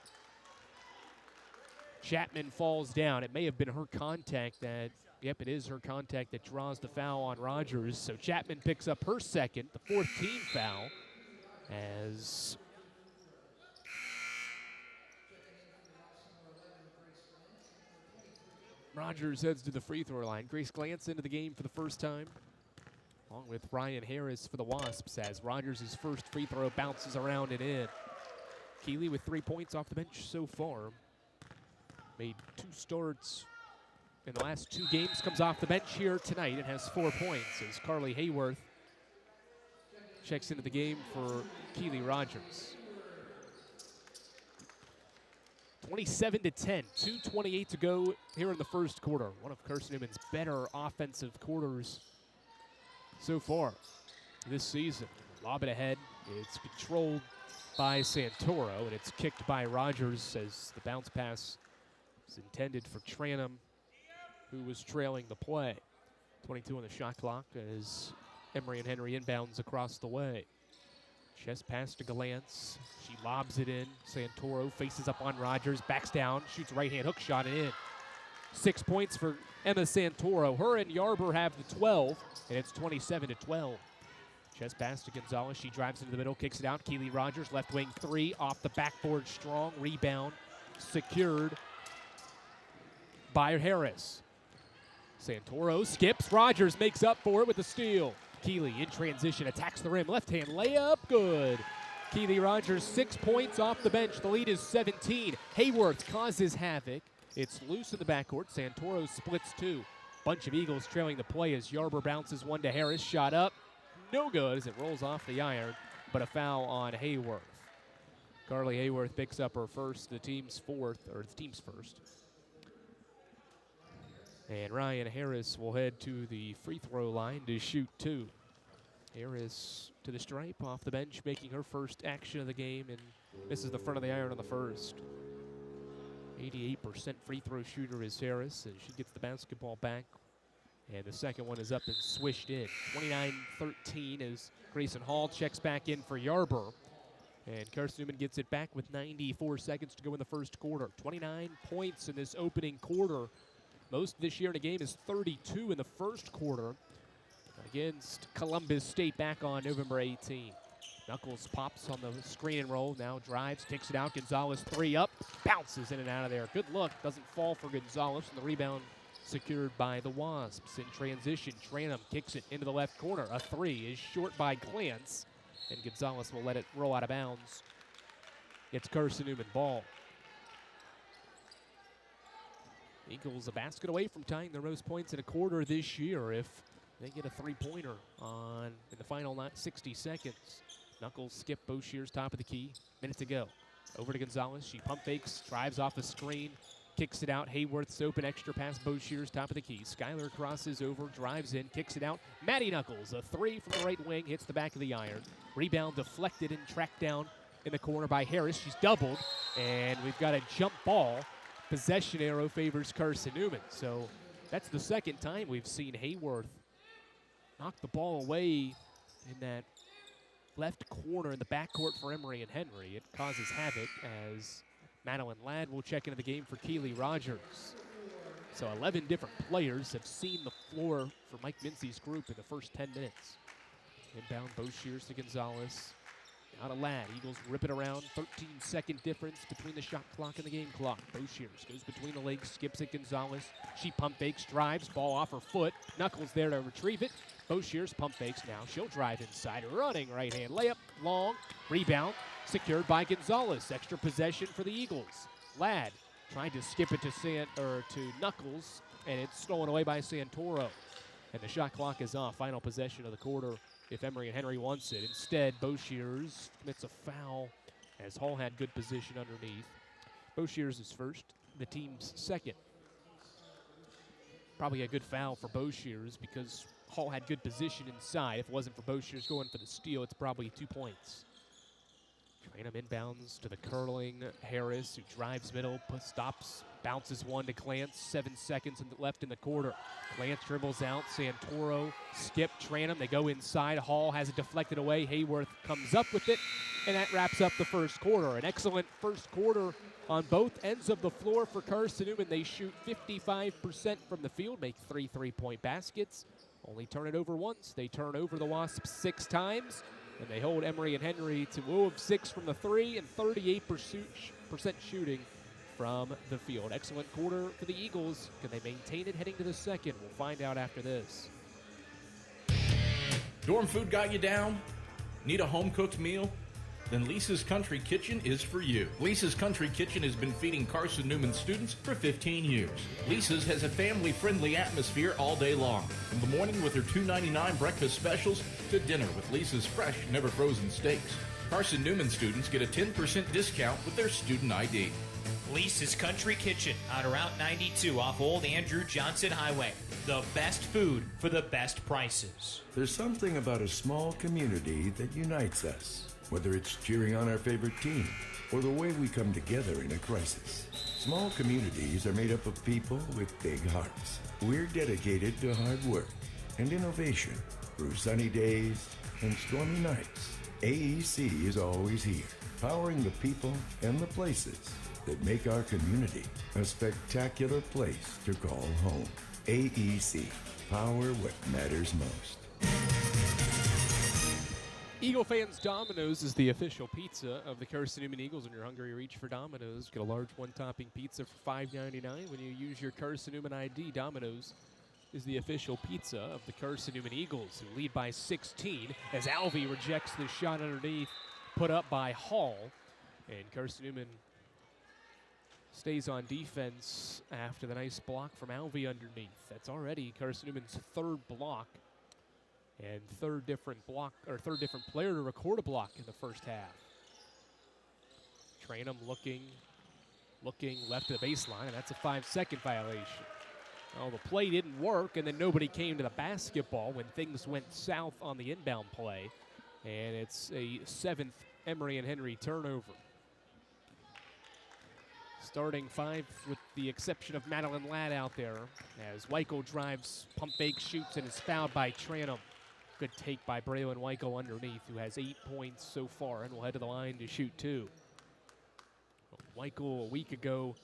Chapman falls down. It may have been her contact that, yep, it is her contact that draws the foul on Rogers. So Chapman picks up her second, the 4th team foul, as Rogers heads to the free throw line. Grace Glantz into the game for the first time, along with Ryan Harris for the Wasps, as Rogers' first free throw bounces around and in. Keeley with 3 points off the bench so far. Made 2 starts in the last 2 games, comes off the bench here tonight and has 4 points as Carly Hayworth checks into the game for Keeley Rogers. 27-10, 2:28 to go here in the first quarter. One of Carson-Newman's better offensive quarters so far this season. Lob it ahead. It's controlled by Santoro, and it's kicked by Rogers as the bounce pass is intended for Tranum, who was trailing the play. 22 on the shot clock as Emory and Henry inbounds across the way. Chest pass to Galantz. She lobs it in. Santoro faces up on Rogers, backs down, shoots a right-hand hook shot and in. 6 points for Emma Santoro. Her and Yarber have the 12, and it's 27-12. Chest pass to Gonzalez. She drives into the middle, kicks it out. Keeley Rogers, left wing 3, off the backboard strong. Rebound secured by Harris. Santoro skips. Rogers makes up for it with a steal. Keeley in transition, attacks the rim. Left-hand layup, good. Keeley Rogers, 6 points off the bench. The lead is 17. Hayworth causes havoc. It's loose in the backcourt. Santoro splits 2. Bunch of Eagles trailing the play as Yarber bounces one to Harris. Shot up, no good as it rolls off the iron, but a foul on Hayworth. Carly Hayworth picks up her first, the team's first. And Ryan Harris will head to the free throw line to shoot 2. Harris to the stripe off the bench, making her first action of the game, and misses the front of the iron on the first. 88% free throw shooter is Harris, and she gets the basketball back. And the second one is up and swished in. 29-13 as Grayson Hall checks back in for Yarber. And Carson-Newman gets it back with 94 seconds to go in the first quarter. 29 points in this opening quarter. Most this year in a game is 32 in the first quarter against Columbus State back on November 18. Knuckles pops on the screen and roll, now drives, kicks it out. Gonzalez 3 up, bounces in and out of there. Good look, doesn't fall for Gonzalez, and the rebound secured by the Wasps. In transition, Tranum kicks it into the left corner. A 3 is short by glance, and Gonzalez will let it roll out of bounds. It's Carson-Newman ball. Eagles a basket away from tying their most points in a quarter this year if they get a three-pointer in the final 60 seconds. Knuckles skip Boshear's top of the key. Minute to go. Over to Gonzalez. She pump fakes, drives off the screen, kicks it out. Hayworth's open, extra pass. Boshear's top of the key. Skyler crosses over, drives in, kicks it out. Maddie Knuckles, a 3 from the right wing, hits the back of the iron. Rebound deflected and tracked down in the corner by Harris. She's doubled, and we've got a jump ball. Possession arrow favors Carson-Newman. So that's the second time we've seen Hayworth knock the ball away in that left corner in the backcourt for Emory and Henry. It causes havoc as Madeline Ladd will check into the game for Keely Rogers. So 11 different players have seen the floor for Mike Mincy's group in the first 10 minutes. Inbound, Boshears to Gonzalez. Out of Ladd. Eagles rip it around. 13-second difference between the shot clock and the game clock. Boshears goes between the legs, skips it. Gonzalez. She pump fakes, drives, ball off her foot. Knuckles there to retrieve it. Boshears pump fakes now. She'll drive inside. Running right hand layup. Long. Rebound. Secured by Gonzalez. Extra possession for the Eagles. Ladd tried to skip it to Knuckles, and it's stolen away by Santoro. And the shot clock is off. Final possession of the quarter if Emory and Henry wants it. Instead, Boshears commits a foul as Hall had good position underneath. Boshears is first, the team's second. Probably a good foul for Boshears because Hall had good position inside. If it wasn't for Boshears going for the steal, it's probably 2 points. Tranum inbounds to the curling Harris, who drives middle, stops, bounces one to Clance. 7 seconds left in the quarter. Clance dribbles out. Santoro, skip, Tranum. They go inside. Hall has it deflected away. Hayworth comes up with it, and that wraps up the first quarter. An excellent first quarter on both ends of the floor for Carson-Newman. They shoot 55% from the field, make 3 3-point baskets. Only turn it over once. They turn over the Wasps 6 times. And they hold Emory and Henry to 0 of 6 from the 3 and 38% shooting from the field. Excellent quarter for the Eagles. Can they maintain it heading to the second? We'll find out after this. Dorm food got you down? Need a home-cooked meal? Then Lisa's Country Kitchen is for you. Lisa's Country Kitchen has been feeding Carson-Newman students for 15 years. Lisa's has a family-friendly atmosphere all day long. From the morning with her $2.99 breakfast specials to dinner with Lisa's fresh, never-frozen steaks. Carson-Newman students get a 10% discount with their student ID. Lisa's Country Kitchen on Route 92 off Old Andrew Johnson Highway. The best food for the best prices. There's something about a small community that unites us. Whether it's cheering on our favorite team or the way we come together in a crisis. Small communities are made up of people with big hearts. We're dedicated to hard work and innovation through sunny days and stormy nights. AEC is always here, powering the people and the places that make our community a spectacular place to call home. AEC, power what matters most. Eagle fans, Domino's is the official pizza of the Carson-Newman Eagles. When you're hungry, reach for Domino's. Get a large one-topping pizza for $5.99 when you use your Carson-Newman ID. Domino's is the official pizza of the Carson-Newman Eagles, who lead by 16 as Alvey rejects the shot underneath, put up by Hall. And Carson-Newman stays on defense after the nice block from Alvey underneath. That's already Carson-Newman's third block. And third different player to record a block in the first half. Tranum looking left to the baseline, and that's a 5-second violation. Well, the play didn't work, and then nobody came to the basketball when things went south on the inbound play. And it's a 7th Emory and Henry turnover. Starting 5 with the exception of Madeline Ladd out there as Weichel drives, pump fake, shoots, and is fouled by Tranum. Good take by Braylon Weichel underneath, who has 8 points so far and will head to the line to shoot 2. Weichel a week ago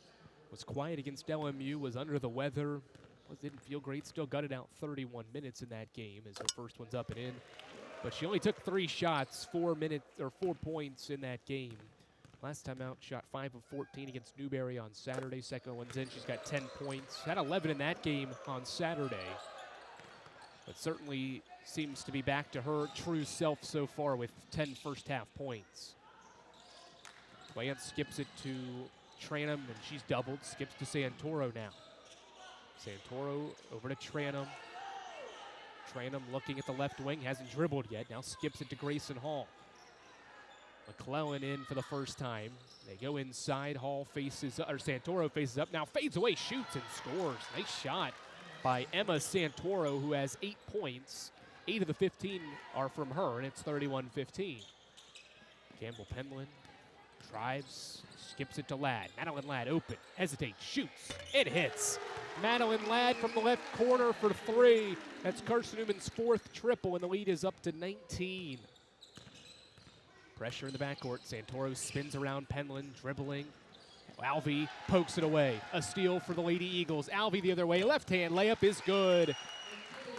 was quiet against LMU, was under the weather, didn't feel great, still gutted out 31 minutes in that game as her first one's up and in. but she only took 3 shots, 4 points in that game. Last time out, shot 5 of 14 against Newberry on Saturday. Second one's in. She's got 10 points. Had 11 in that game on Saturday. But certainly seems to be back to her true self so far with 10 first-half points. Lance skips it to Tranum, and she's doubled. Skips to Santoro now. Santoro over to Tranum. Tranum looking at the left wing, hasn't dribbled yet. Now skips it to Grayson Hall. McClellan in for the first time. They go inside. Santoro faces up. Now fades away, shoots, and scores. Nice shot by Emma Santoro, who has 8 points. 8 of the 15 are from her, and it's 31-15. Campbell Penland drives, skips it to Ladd. Madeline Ladd open, hesitates, shoots, it hits. Madeline Ladd from the left corner for 3. That's Carson-Newman's 4th triple, and the lead is up to 19. Pressure in the backcourt. Santoro spins around Penland, dribbling. Alvey pokes it away. A steal for the Lady Eagles. Alvey the other way. Left hand layup is good.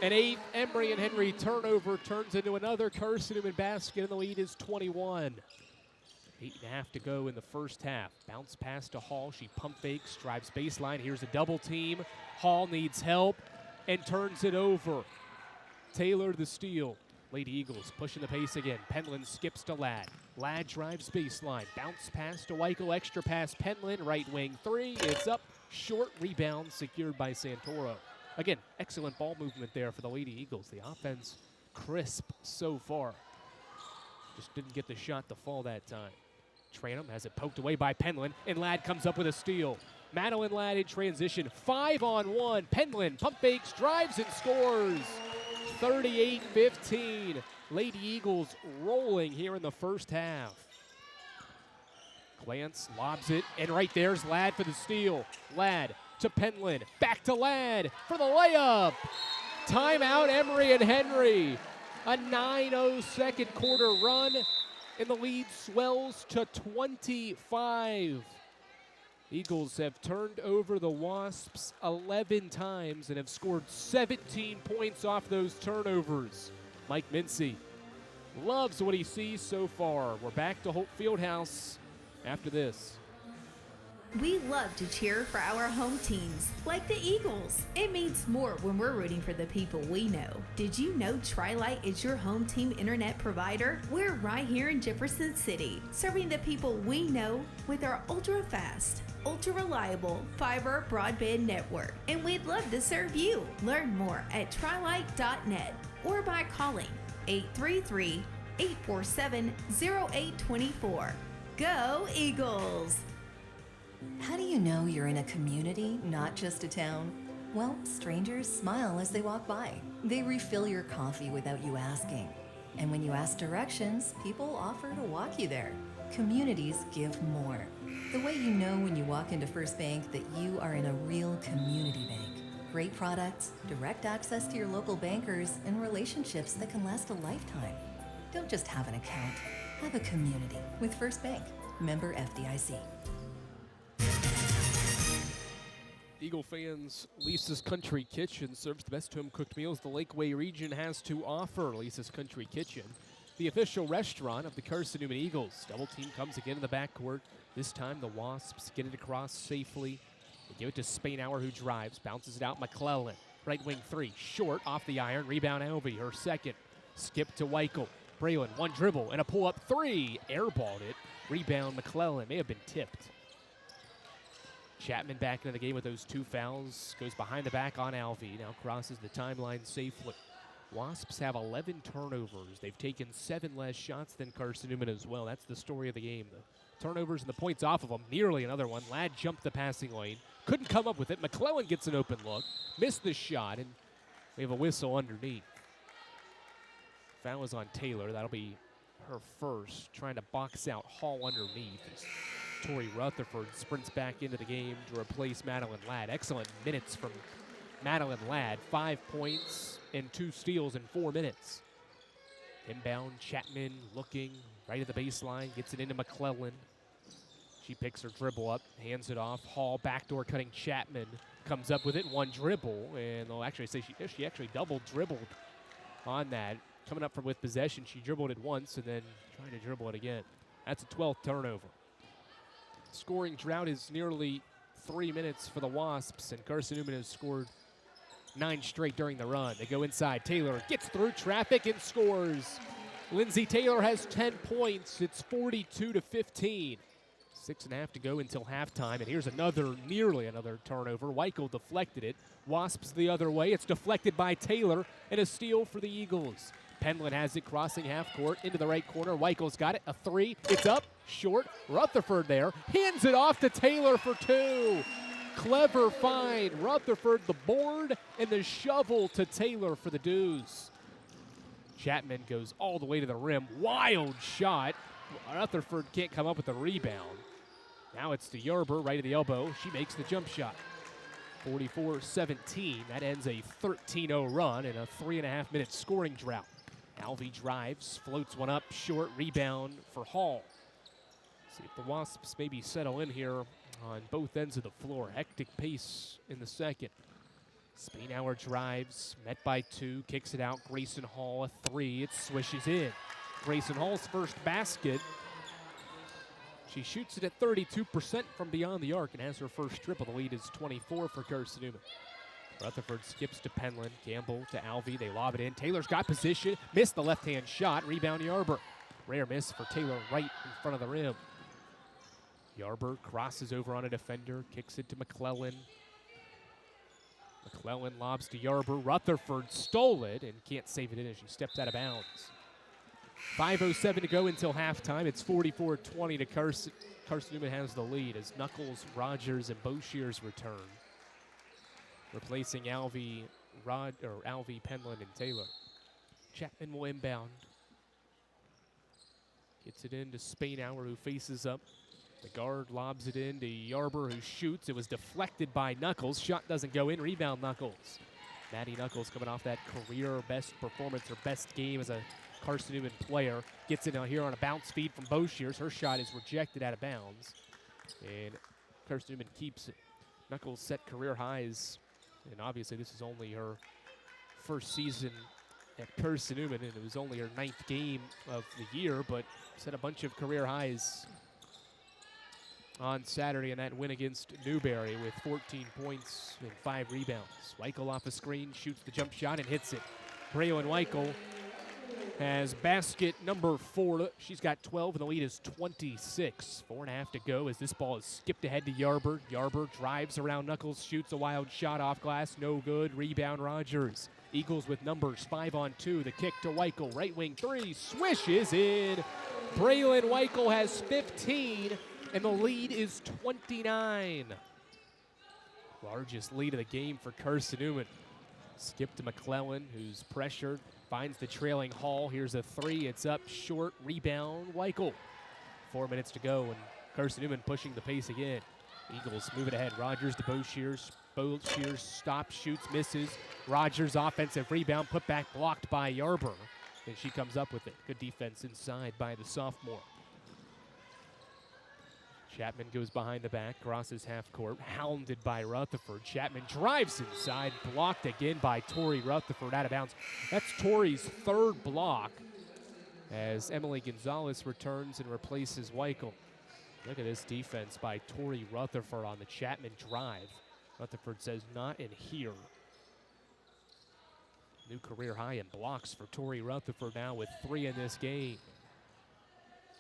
An 8 Emory and Henry turnover turns into another Carson-Newman basket, and the lead is 21. 8.5 to go in the first half. Bounce pass to Hall. She pump fakes, drives baseline. Here's a double team. Hall needs help and turns it over. Taylor the steal. Lady Eagles pushing the pace again. Penland skips to Ladd. Ladd drives baseline. Bounce pass to Weichel. Extra pass. Penland, right wing 3. It's up. Short rebound secured by Santoro. Again, excellent ball movement there for the Lady Eagles. The offense crisp so far. Just didn't get the shot to fall that time. Tranum has it poked away by Penland, and Ladd comes up with a steal. Madeline Ladd in transition. 5-on-1. Penland pump fakes, drives, and scores. 38-15. Lady Eagles rolling here in the first half. Glance lobs it, and right there's Ladd for the steal. Ladd to Penland, back to Ladd for the layup. Timeout, Emory and Henry. A 9-0 second quarter run, and the lead swells to 25. Eagles have turned over the Wasps 11 times and have scored 17 points off those turnovers. Mike Mincy loves what he sees so far. We're back to Holt Fieldhouse after this. We love to cheer for our home teams, like the Eagles. It means more when we're rooting for the people we know. Did you know Tri-Lite is your home team internet provider? We're right here in Jefferson City, serving the people we know with our ultra-fast, ultra-reliable fiber broadband network. And we'd love to serve you. Learn more at trilite.net or by calling 833-847-0824. Go Eagles! How do you know you're in a community, not just a town? Well, strangers smile as they walk by. They refill your coffee without you asking. And when you ask directions, people offer to walk you there. Communities give more. The way you know when you walk into First Bank that you are in a real community bank. Great products, direct access to your local bankers, and relationships that can last a lifetime. Don't just have an account. Have a community with First Bank. Member FDIC. Eagle fans, Lisa's Country Kitchen serves the best home-cooked meals the Lakeway region has to offer. Lisa's Country Kitchen, the official restaurant of the Carson-Newman Eagles. Double team comes again in the backcourt. This time the Wasps get it across safely. They give it to Spainhour, who drives, bounces it out. McClellan, right wing 3, short, off the iron. Rebound Alvey, her second. Skip to Weichel. Braylon, one dribble and a pull-up 3. Airballed it. Rebound McClellan, may have been tipped. Chapman back into the game with those 2 fouls. Goes behind the back on Alvey. Now crosses the timeline safely. Wasps have 11 turnovers. They've taken 7 less shots than Carson-Newman as well. That's the story of the game. The turnovers and the points off of them. Nearly another one. Ladd jumped the passing lane. Couldn't come up with it. McClellan gets an open look. Missed the shot, and we have a whistle underneath. Foul is on Taylor. That'll be her first. Trying to box out Hall underneath. Tori Rutherford sprints back into the game to replace Madeline Ladd. Excellent minutes from Madeline Ladd. 5 points and 2 steals in 4 minutes. Inbound, Chapman looking right at the baseline. Gets it into McClellan. She picks her dribble up, hands it off. Hall backdoor cutting Chapman. Comes up with it, 1 dribble. And they'll actually say she actually double dribbled on that. coming up from with possession. She dribbled it once and then trying to dribble it again. That's a 12th turnover. Scoring drought is nearly 3 minutes for the Wasps, and Carson-Newman has scored 9 straight during the run. They go inside. Taylor gets through traffic and scores. Lindsay Taylor has 10 points. It's 42-15. 6.5 to go until halftime, and here's nearly another turnover. Weichel deflected it. Wasps the other way. It's deflected by Taylor, and a steal for the Eagles. Penland has it crossing half court into the right corner. Weichel's got it. A three. It's up. Short. Rutherford there. Hands it off to Taylor for 2. Clever find. Rutherford the board and the shovel to Taylor for the Dews. Chapman goes all the way to the rim. Wild shot. Rutherford can't come up with the rebound. Now it's to Yarber, right at the elbow. She makes the jump shot. 44-17. That ends a 13-0 run and a 3.5-minute scoring drought. Alvey drives, floats one up, short rebound for Hall. See if the Wasps maybe settle in here on both ends of the floor. Hectic pace in the second. Spainhour drives, met by 2, kicks it out. Grayson Hall, a 3. It swishes in. Grayson Hall's first basket. She shoots it at 32% from beyond the arc and has her first triple. The lead is 24 for Carson-Newman. Rutherford skips to Penland. Gamble to Alvey. They lob it in. Taylor's got position. Missed the left-hand shot. Rebound Yarber. Rare miss for Taylor right in front of the rim. Yarber crosses over on a defender. Kicks it to McClellan. McClellan lobs to Yarber. Rutherford stole it and can't save it in as she steps out of bounds. 5:07 to go until halftime. It's 44-20 to Carson. Carson-Newman has the lead as Knuckles, Rogers, and Boshears return, replacing Alvey, Penland, and Taylor. Chapman will inbound. Gets it into Spainhour, who faces up. The guard lobs it in to Yarber, who shoots. It was deflected by Knuckles. Shot doesn't go in. Rebound Knuckles. Maddie Knuckles coming off that career best performance, her best game as a Carson-Newman player. Gets it out here on a bounce feed from Boshears. Her shot is rejected out of bounds. And Carson-Newman keeps it. Knuckles set career highs. And obviously this is only her first season at Carson-Newman, and it was only her 9th game of the year, but set a bunch of career highs on Saturday in that win against Newberry with 14 points and 5 rebounds. Weichel off a screen, shoots the jump shot and hits it. Braylon Weichel has basket number 4. She's got 12 and the lead is 26. 4.5 to go as this ball is skipped ahead to Yarber. Yarber drives around Knuckles, shoots a wild shot off glass, no good. Rebound Rogers. Eagles with numbers 5-on-2. The kick to Weichel, right wing 3, swishes in. Braylon Weichel has 15 and the lead is 29. Largest lead of the game for Carson-Newman. Skip to McClellan, who's pressured. Finds the trailing Hall. Here's a 3. It's up short. Rebound Weichel. 4 minutes to go, and Carson-Newman pushing the pace again. Eagles move it ahead. Rogers to Boshears. Boshears stops, shoots, misses. Rogers offensive rebound. Put back blocked by Yarber. And she comes up with it. Good defense inside by the sophomore. Chapman goes behind the back, crosses half court, hounded by Rutherford. Chapman drives inside, blocked again by Tori Rutherford out of bounds. That's Tori's 3rd block as Emily Gonzalez returns and replaces Weichel. Look at this defense by Tori Rutherford on the Chapman drive. Rutherford says, not in here. New career high in blocks for Tori Rutherford now with 3 in this game.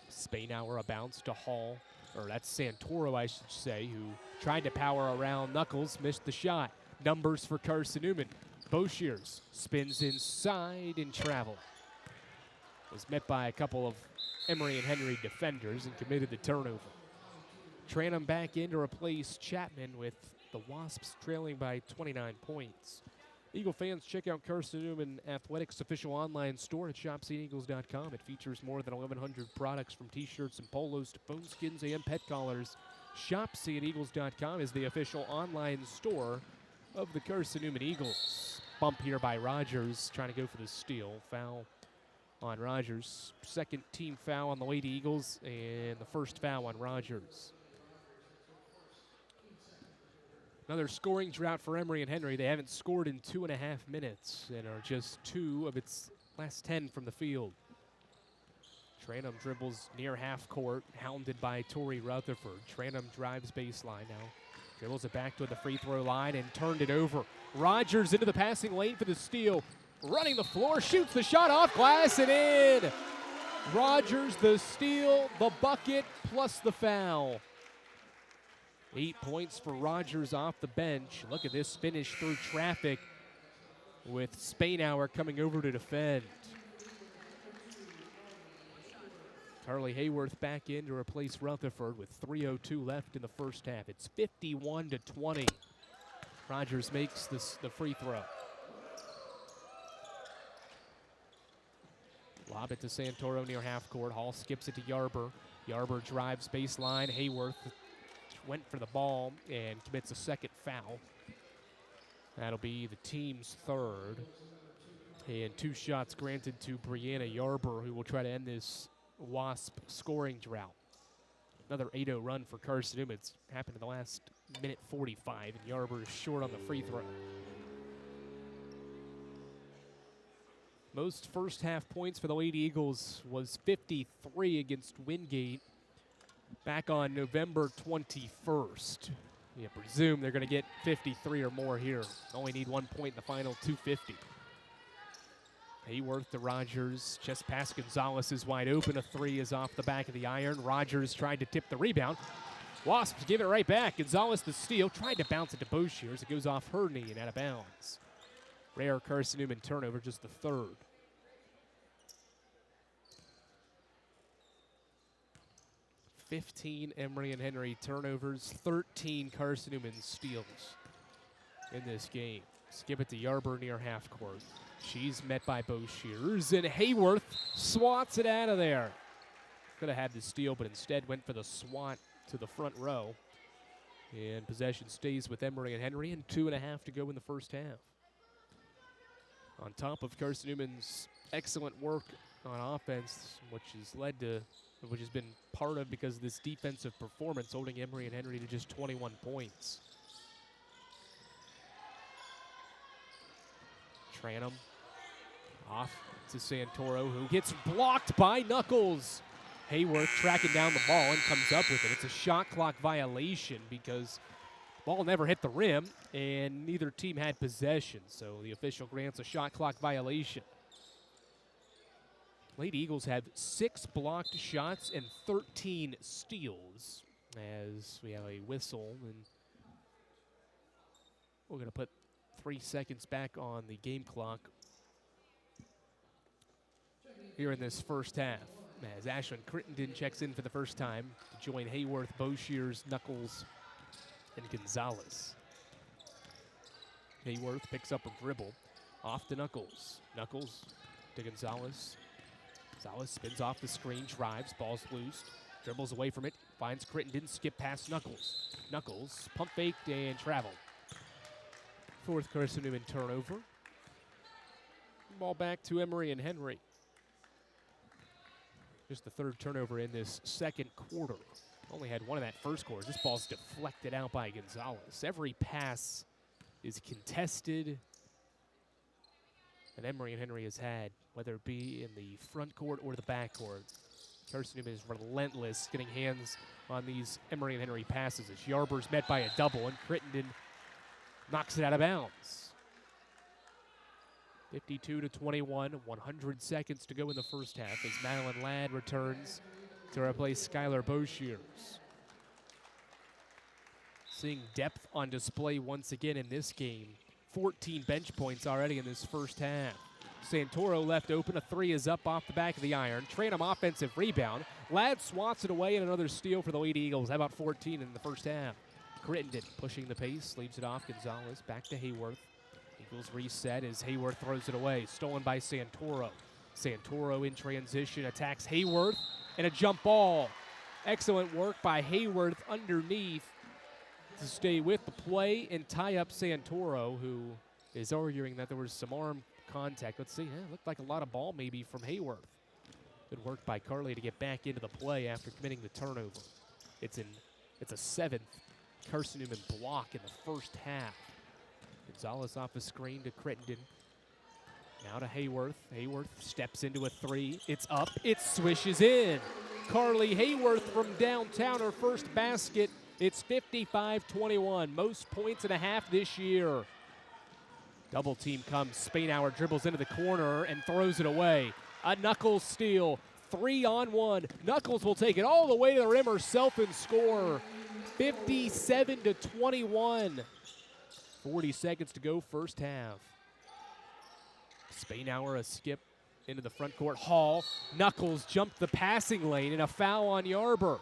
Spainhour a bounce to Hall. Or that's Santoro, I should say, who tried to power around Knuckles, missed the shot. Numbers for Carson-Newman. Boshears spins inside and travel. Was met by a couple of Emory and Henry defenders and committed the turnover. Tranum back in to replace Chapman with the Wasps trailing by 29 points. Eagle fans, check out Carson-Newman Athletics' official online store at shopseeeagles.com. It features more than 1,100 products from T-shirts and polos to phone skins and pet collars. Shopseeeagles.com is the official online store of the Carson-Newman Eagles. Bump here by Rogers, trying to go for the steal. Foul on Rogers. 2nd team foul on the Lady Eagles, and the 1st foul on Rogers. Another scoring drought for Emory and Henry. They haven't scored in 2.5 minutes and are just 2 of its Last 10 from the field. Tranum dribbles near half court, hounded by Torrey Rutherford. Tranum drives baseline now. Dribbles it back to the free throw line and turned it over. Rogers into the passing lane for the steal. Running the floor, shoots the shot off glass and in. Rogers, the steal, the bucket, plus the foul. 8 points for Rogers off the bench. Look at this finish through traffic with Spainhour coming over to defend. Carly Hayworth back in to replace Rutherford with 3:02 left in the first half. It's 51-20. Rogers makes the free throw. Lob it to Santoro near half court. Hall skips it to Yarber. Yarber drives baseline. Hayworth went for the ball and commits a second foul. That'll be the team's third. And 2 shots granted to Brianna Yarber, who will try to end this Wasp scoring drought. Another 8-0 run for Carson-Newman. It's happened in the last minute 45, and Yarber is short on the free throw. Most first half points for the Lady Eagles was 53 against Wingate back on November 21st. You presume they're going to get 53 or more here. Only need 1 point in the final, 250. Hayworth to Rogers. Chest pass. Gonzalez is wide open. A 3 is off the back of the iron. Rogers tried to tip the rebound. Wasps give it right back. Gonzalez the steal. Tried to bounce it to Boshiers. It goes off her knee and out of bounds. Rare Carson-Newman turnover, just the third. $15 Emory and Henry turnovers, 13 Carson-Newman steals in this game. Skip it to Yarber near half court. She's met by Boshiers, and Hayworth swats it out of there. Could have had the steal, but instead went for the swat to the front row. And possession stays with Emory and Henry, and 2.5 to go in the first half. On top of Carson-Newman's excellent work on offense, which has been part of because of this defensive performance, holding Emory and Henry to just 21 points. Tranum off to Santoro, who gets blocked by Knuckles. Hayworth tracking down the ball and comes up with it. It's a shot clock violation because the ball never hit the rim and neither team had possession, so the official grants a shot clock violation. Lady Eagles have 6 blocked shots and 13 steals as we have a whistle, and we're going to put 3 seconds back on the game clock here in this first half as Ashlyn Crittenden checks in for the first time to join Hayworth, Boshiers, Knuckles, and Gonzalez. Hayworth picks up a dribble off to Knuckles. Knuckles to Gonzalez. Gonzalez spins off the screen, drives, ball's loose, dribbles away from it, finds Crittenden, skip past Knuckles. Knuckles pump faked and traveled. 4th Carson-Newman turnover. Ball back to Emory and Henry. Just the 3rd turnover in this second quarter. Only had 1 in that first quarter. This ball's deflected out by Gonzalez. Every pass is contested that Emory and Henry has had, whether it be in the front court or the back court. Carson-Newman is relentless getting hands on these Emory and Henry passes as Yarber's met by a double and Crittenden knocks it out of bounds. 52-21, 100 seconds to go in the first half as Madeline Ladd returns to replace Skylar Boshiers. Seeing depth on display once again in this game. 14 bench points already in this first half. Santoro left open. A 3 is up off the back of the iron. Tranum offensive rebound. Ladd swats it away and another steal for the Lady Eagles. How about 14 in the first half? Crittenden pushing the pace, leaves it off Gonzalez. Back to Hayworth. Eagles reset as Hayworth throws it away. Stolen by Santoro. Santoro in transition attacks Hayworth and a jump ball. Excellent work by Hayworth underneath to stay with the play and tie up Santoro, who is arguing that there was some arm contact. Let's see. It looked like a lot of ball maybe from Hayworth. Good work by Carly to get back into the play after committing the turnover. It's a 7th Carson-Newman block in the first half. Gonzalez off the screen to Crittenden. Now Now to Hayworth. Hayworth steps into a three. It's up. It swishes in. Carly Hayworth from downtown, her first basket. It's 55-21. Most points and a half this year. Double team comes. Spainhour dribbles into the corner and throws it away. A Knuckles steal. 3-on-1. Knuckles will take it all the way to the rim herself and score. 57-21. 40 seconds to go, first half. Spainhour a skip into the front court. Hall. Knuckles jumped the passing lane and a foul on Yarber.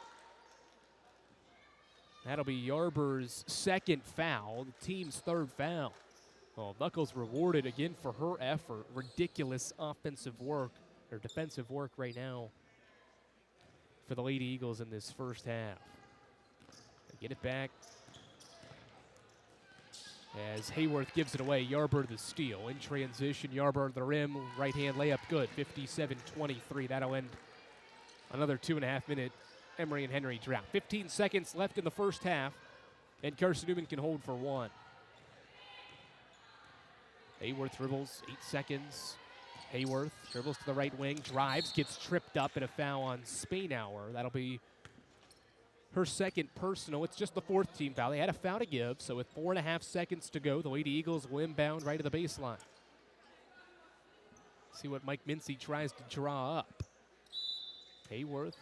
That'll be Yarber's second foul, the team's third foul. Well, Knuckles rewarded again for her effort. Ridiculous offensive work, or defensive work right now for the Lady Eagles in this first half. They get it back as Hayworth gives it away. Yarber the steal. In transition, Yarber to the rim. Right-hand layup good. 57-23. That'll end another 2.5-minute Emory and Henry drought. 15 seconds left in the first half, and Carson-Newman can hold for one. Hayworth dribbles, 8 seconds. Hayworth dribbles to the right wing, drives, gets tripped up, and a foul on Spainhour. That'll be her second personal. It's just the fourth team foul. They had a foul to give, so with 4.5 seconds to go, the Lady Eagles will inbound right to the baseline. See what Mike Mincy tries to draw up. Hayworth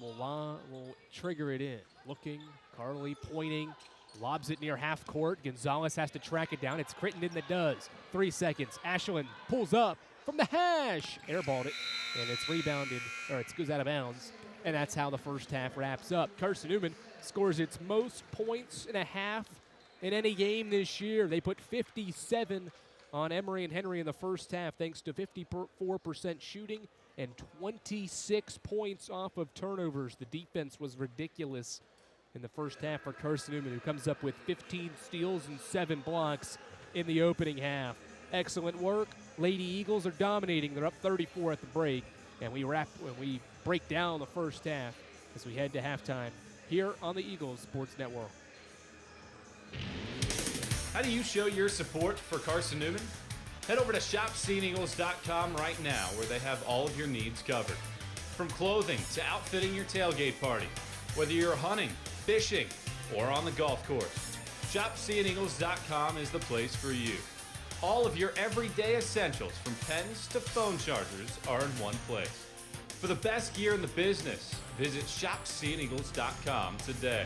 will trigger it in. Looking, Carly pointing, lobs it near half court. Gonzalez has to track it down. It's Crittenden that does. 3 seconds. Ashland pulls up from the hash. Airballed it, and it's rebounded, or it goes out of bounds. And that's how the first half wraps up. Carson-Newman scores its most points and a half in any game this year. They put 57 on Emory and Henry in the first half thanks to 54% shooting and 26 points off of turnovers. The defense was ridiculous in the first half for Carson-Newman, who comes up with 15 steals and 7 blocks in the opening half. Excellent work. Lady Eagles are dominating. They're up 34 at the break, and we break down the first half as we head to halftime here on the Eagles Sports Network. How do you show your support for Carson-Newman? Head over to shopseeingeagles.com right now, where they have all of your needs covered. From clothing to outfitting your tailgate party, whether you're hunting, fishing, or on the golf course, shopseeingeagles.com is the place for you. All of your everyday essentials, from pens to phone chargers, are in one place. For the best gear in the business, visit shopseeingeagles.com today.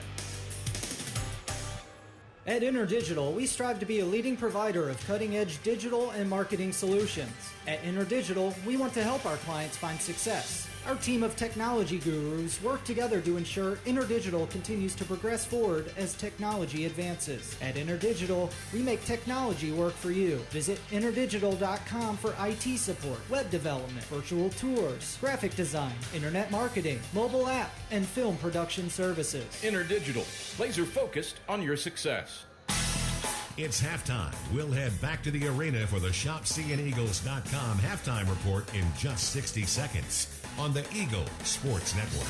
At InterDigital, we strive to be a leading provider of cutting-edge digital and marketing solutions. At InterDigital, we want to help our clients find success. Our team of technology gurus work together to ensure InterDigital continues to progress forward as technology advances. At InterDigital, we make technology work for you. Visit interdigital.com for IT support, web development, virtual tours, graphic design, internet marketing, mobile app, and film production services. InterDigital, laser focused on your success. It's halftime. We'll head back to the arena for the ShopSeeingEagles.com halftime report in just 60 seconds on the Eagle Sports Network.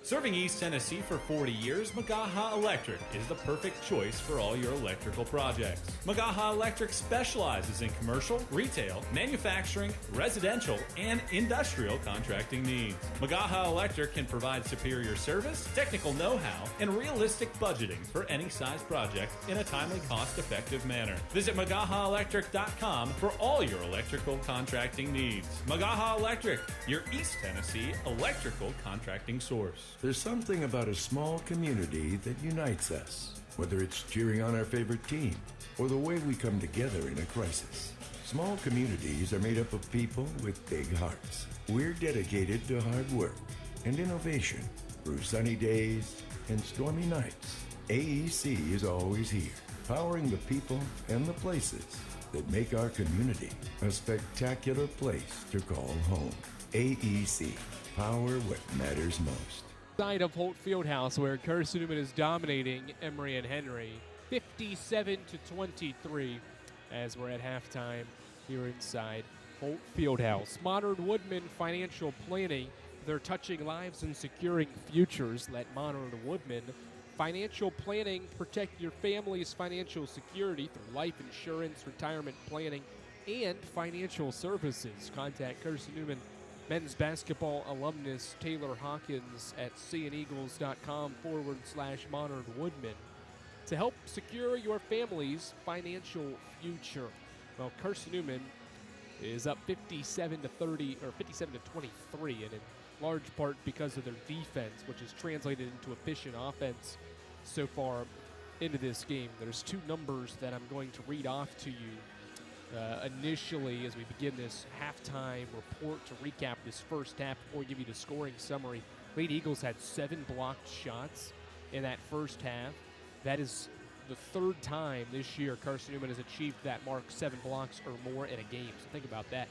Serving East Tennessee for 40 years, Magaha Electric is the perfect choice for all your electrical projects. Magaha Electric specializes in commercial, retail, manufacturing, residential, and industrial contracting needs. Magaha Electric can provide superior service, technical know-how, and realistic budgeting for any size project in a timely, cost-effective manner. Visit MagahaElectric.com for all your electrical contracting needs. Magaha Electric, your East Tennessee electrical contracting source. There's something about a small community that unites us, whether it's cheering on our favorite team or the way we come together in a crisis. Small communities are made up of people with big hearts. We're dedicated to hard work and innovation through sunny days and stormy nights. AEC is always here, powering the people and the places that make our community a spectacular place to call home. AEC, power what matters most. Side of Holt Fieldhouse, where Carson-Newman is dominating Emory and Henry 57-23 as we're at halftime here inside Holt Fieldhouse. Modern Woodman Financial Planning, they're touching lives and securing futures. Let Modern Woodman Financial Planning protect your family's financial security through life insurance, retirement planning, and financial services. Contact Carson-Newman men's basketball alumnus Taylor Hawkins at seeandeagles.com/Modern Woodman to help secure your family's financial future. Well, Carson-Newman is up 57-30 or 57-23, and in large part because of their defense, which is translated into efficient offense so far into this game. There's two numbers that I'm going to read off to you initially as we begin this halftime report to recap this first half before we give you the scoring summary. Lady Eagles had 7 blocked shots in that first half. That is the third time this year Carson-Newman has achieved that mark, 7 blocks or more in a game. So think about that.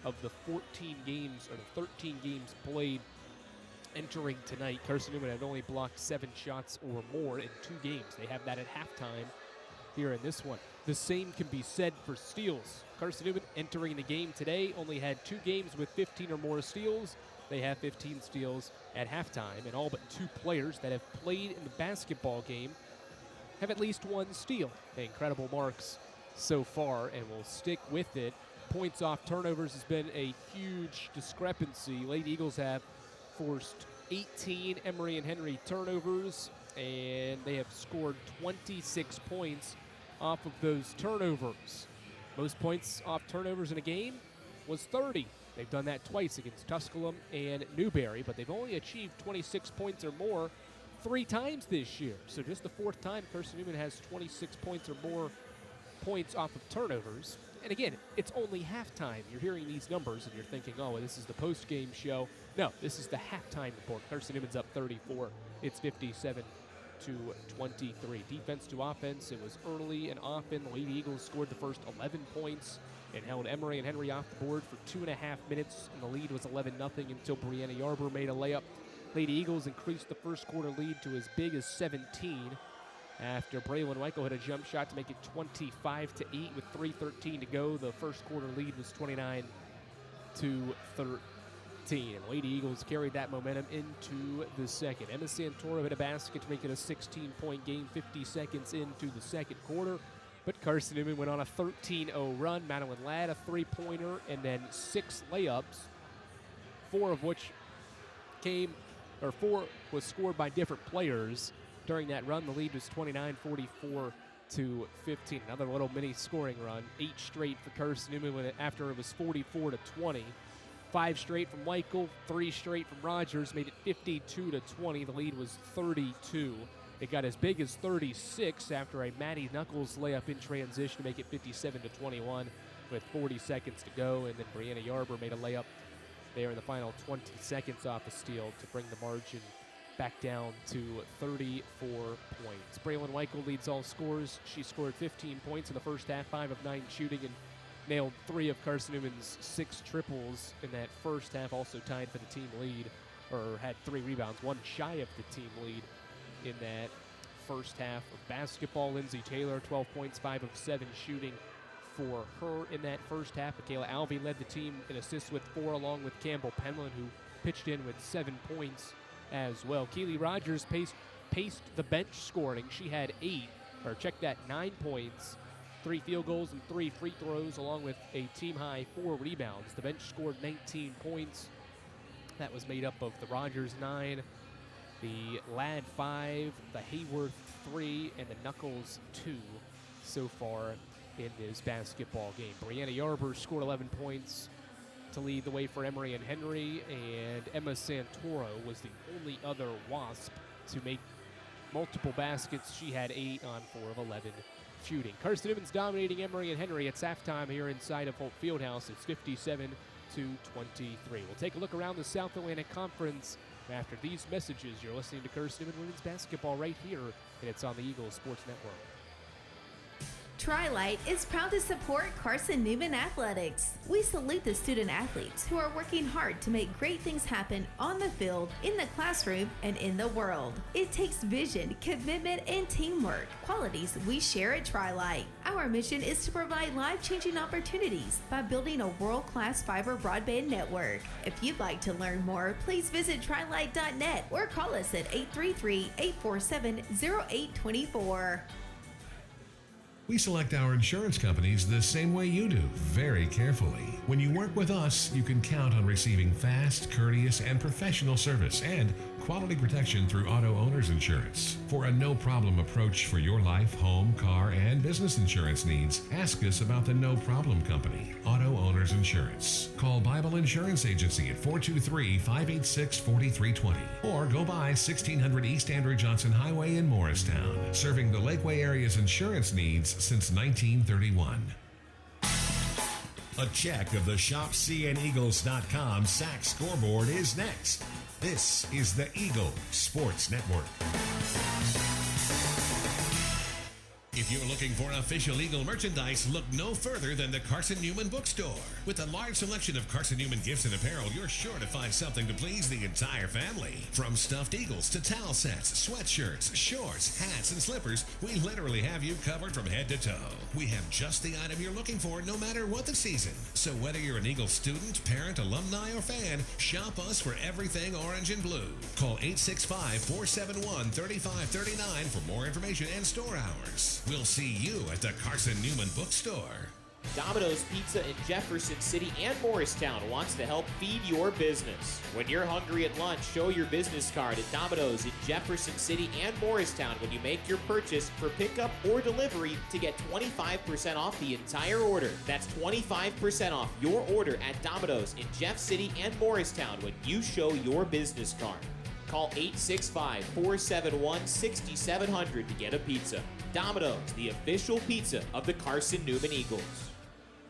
Of the 14 games or the 13 games played entering tonight, Carson-Newman had only blocked 7 shots or more in 2 games. They have that at halftime here in this one. The same can be said for steals. Carson-Newman entering the game today only had 2 games with 15 or more steals. They have 15 steals at halftime, and all but 2 players that have played in the basketball game have at least 1 steal. Incredible marks so far, and we'll stick with it. Points off turnovers has been a huge discrepancy. Lady Eagles have forced 18 Emory and Henry turnovers, and they have scored 26 points off of those turnovers. Most points off turnovers in a game was 30. They've done that twice against Tusculum and Newberry, but they've only achieved 26 points or more 3 times this year. So just the 4th time Carson-Newman has 26 points or more points off of turnovers. And again, it's only halftime. You're hearing these numbers and you're thinking, oh, this is the post-game show. No, this is the halftime report. Carson-Newman's up 34. It's 57-23. Defense to offense, it was early and often. The Lady Eagles scored the first 11 points and held Emory and Henry off the board for 2.5 minutes, and the lead was 11-0 until Brianna Yarber made a layup. Lady Eagles increased the first quarter lead to as big as 17 after Braylon Weichel hit a jump shot to make it 25-8 with 3:13 to go. The first quarter lead was 29-13. And Lady Eagles carried that momentum into the second. Emma Santoro hit a basket to make it a 16-point game 50 seconds into the second quarter. But Carson-Newman went on a 13-0 run. Madeline Ladd a 3-pointer, and then 6 layups, 4 was scored by different players. During that run, the lead was 29-44 to 15. Another little mini scoring run. 8 straight for Carson-Newman after it was 44-20. 5 straight from Weichel, 3 straight from Rogers, made it 52-20. The lead was 32. It got as big as 36 after a Maddie Knuckles layup in transition to make it 57-21 with 40 seconds to go. And then Brianna Yarber made a layup there in the final 20 seconds off a steal to bring the margin back down to 34 points. Braylon Weichel leads all scores. She scored 15 points in the first half, 5 of 9 shooting, and nailed 3 of Carson-Newman's 6 triples in that first half. Also tied for the team lead, or had 3 rebounds, 1 shy of the team lead in that first half of basketball. Lindsay Taylor, 12 points, 5 of 7 shooting for her in that first half. Michaela Alvey led the team in assists with 4, along with Campbell Penland, who pitched in with 7 points as well. Keely Rogers paced the bench scoring. She had 9 points, 3 field goals, and 3 free throws, along with a team-high 4 rebounds. The bench scored 19 points. That was made up of the Rogers 9, the Ladd 5, the Hayworth 3, and the Knuckles 2 so far in this basketball game. Brianna Yarber scored 11 points to lead the way for Emory and Henry, and Emma Santoro was the only other Wasp to make multiple baskets. She had 8 on 4 of 11 shooting. Carson-Newman's dominating Emory and Henry. It's halftime here inside of Holt Fieldhouse. It's 57-23. We'll take a look around the South Atlantic Conference after these messages. You're listening to Carson-Newman Women's Basketball right here, and it's on the Eagles Sports Network. Tri-Light is proud to support Carson-Newman Athletics. We salute the student athletes who are working hard to make great things happen on the field, in the classroom, and in the world. It takes vision, commitment, and teamwork, qualities we share at Tri-Light. Our mission is to provide life-changing opportunities by building a world-class fiber broadband network. If you'd like to learn more, please visit trilight.net or call us at 833-847-0824. We select our insurance companies the same way you do, very carefully. When you work with us, you can count on receiving fast, courteous, and professional service and quality protection through Auto Owners Insurance. For a no-problem approach for your life, home, car, and business insurance needs, ask us about the No Problem Company, Auto Owners Insurance. Call Bible Insurance Agency at 423-586-4320 or go by 1600 East Andrew Johnson Highway in Morristown, serving the Lakeway area's insurance needs since 1931. A check of the ShopCNEagles.com SAC scoreboard is next. This is the Eagle Sports Network. If you're looking for official Eagle merchandise, look no further than the Carson-Newman bookstore. With a large selection of Carson-Newman gifts and apparel, you're sure to find something to please the entire family. From stuffed eagles to towel sets, sweatshirts, shorts, hats, and slippers, we literally have you covered from head to toe. We have just the item you're looking for no matter what the season. So whether you're an Eagle student, parent, alumni, or fan, shop us for everything orange and blue. Call 865-471-3539 for more information and store hours. We'll see you at the Carson-Newman bookstore. Domino's Pizza in Jefferson City and Morristown wants to help feed your business. When you're hungry at lunch, show your business card at Domino's in Jefferson City and Morristown when you make your purchase for pickup or delivery to get 25% off the entire order. That's 25% off your order at Domino's in Jeff City and Morristown when you show your business card. Call 865-471-6700 to get a pizza. Domino's, the official pizza of the Carson-Newman Eagles.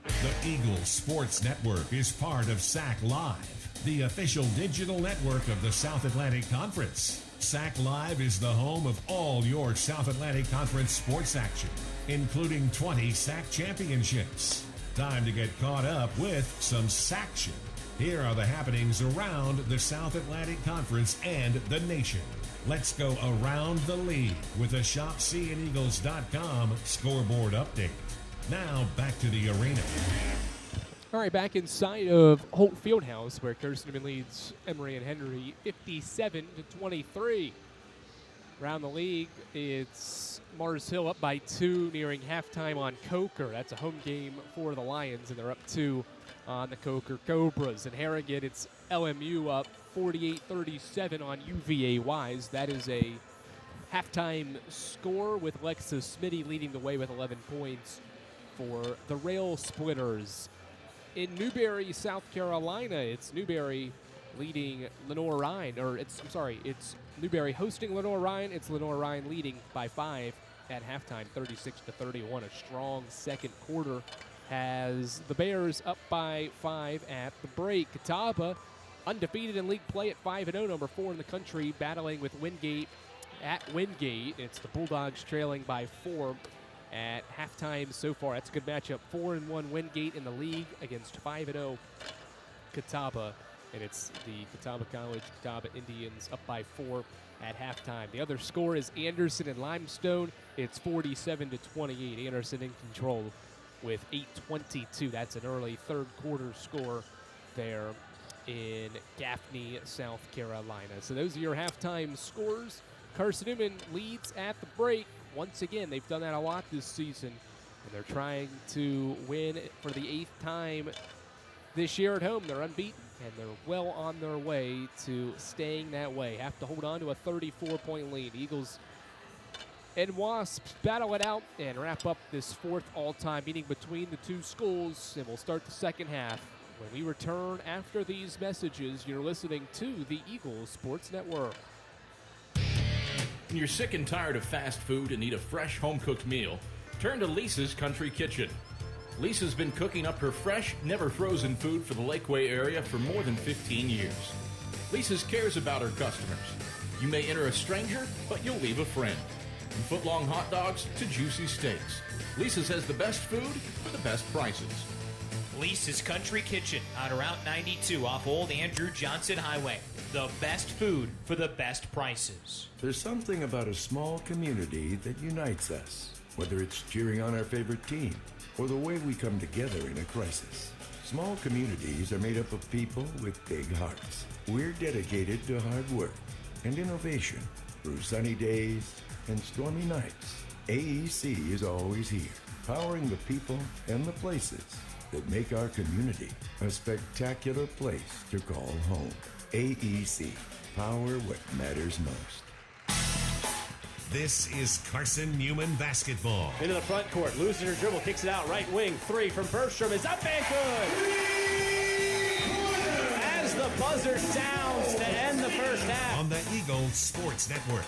The Eagle Sports Network is part of SAC Live, the official digital network of the South Atlantic Conference. SAC Live is the home of all your South Atlantic Conference sports action, including 20 SAC championships. Time to get caught up with some SACtion. Here are the happenings around the South Atlantic Conference and the nation. Let's go around the league with a ShopCNEagles.com scoreboard update. Now back to the arena. All right, back inside of Holt Fieldhouse, where Carson-Newman leads Emory and Henry 57-23. Around the league, it's Mars Hill up by 2 nearing halftime on Coker. That's a home game for the Lions, and they're up 2 on the Coker Cobras. In Harrogate, it's LMU up 48-37 on UVA Wise. That is a halftime score with Alexis Smitty leading the way with 11 points for the Rail Splitters. In Newberry, South Carolina, it's Newberry leading Lenoir-Rhyne, it's Newberry hosting Lenoir-Rhyne. It's Lenoir-Rhyne leading by 5 at halftime, 36-31. A strong second quarter has the Bears up by 5 at the break. Catawba, undefeated in league play at 5-0, number 4 in the country, battling with Wingate at Wingate. It's the Bulldogs trailing by 4 at halftime so far. That's a good matchup. 4-1 Wingate in the league against 5-0 Catawba. And it's the Catawba College, Catawba Indians up by 4 at halftime. The other score is Anderson and Limestone. It's 47-28. Anderson in control with 8:22. That's an early third quarter score there in Gaffney, South Carolina. So those are your halftime scores. Carson-Newman leads at the break. Once again, they've done that a lot this season, and they're trying to win for the 8th time this year at home. They're unbeaten, and they're well on their way to staying that way. Have to hold on to a 34-point lead. Eagles and Wasps battle it out and wrap up this 4th all-time meeting between the two schools, and we'll start the second half. When we return after these messages, you're listening to the Eagle Sports Network. When you're sick and tired of fast food and need a fresh home-cooked meal, turn to Lisa's Country Kitchen. Lisa's been cooking up her fresh, never-frozen food for the Lakeway area for more than 15 years. Lisa's cares about her customers. You may enter a stranger, but you'll leave a friend. From foot-long hot dogs to juicy steaks, Lisa's has the best food for the best prices. Lisa's Country Kitchen on Route 92 off Old Andrew Johnson Highway. The best food for the best prices. There's something about a small community that unites us, whether it's cheering on our favorite team or the way we come together in a crisis. Small communities are made up of people with big hearts. We're dedicated to hard work and innovation through sunny days and stormy nights. AEC is always here, powering the people and the places that make our community a spectacular place to call home. AEC, power what matters most. This is Carson-Newman basketball. Into the front court, loses her dribble, kicks it out, right wing, three from Bergstrom is up and good! As the buzzer sounds to end the first half. On the Eagles Sports Network.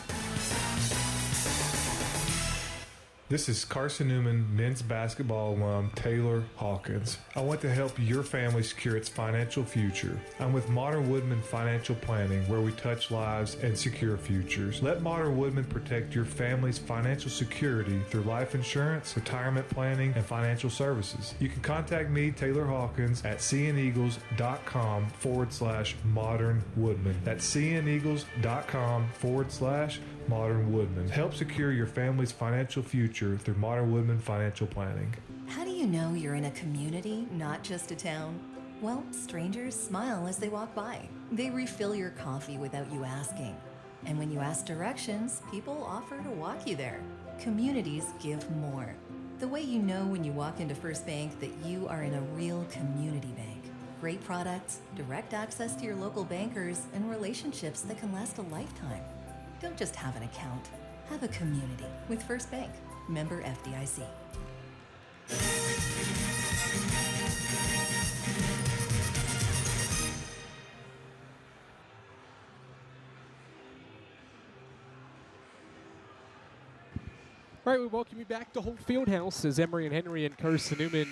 This is Carson-Newman men's basketball alum Taylor Hawkins. I want to help your family secure its financial future. I'm with Modern Woodman Financial Planning, where we touch lives and secure futures. Let Modern Woodman protect your family's financial security through life insurance, retirement planning, and financial services. You can contact me, Taylor Hawkins, at cneagles.com/Modern Woodman. That's cneagles.com/Modern Woodman. Help secure your family's financial future through Modern Woodman Financial Planning. How do you know you're in a community, not just a town? Well, strangers smile as they walk by. They refill your coffee without you asking. And when you ask directions, people offer to walk you there. Communities give more. The way you know when you walk into First Bank that you are in a real community bank. Great products, direct access to your local bankers, and relationships that can last a lifetime. Don't just have an account. Have a community with First Bank. Member FDIC. All right, we welcome you back to Holt Fieldhouse as Emory and Henry and Carson-Newman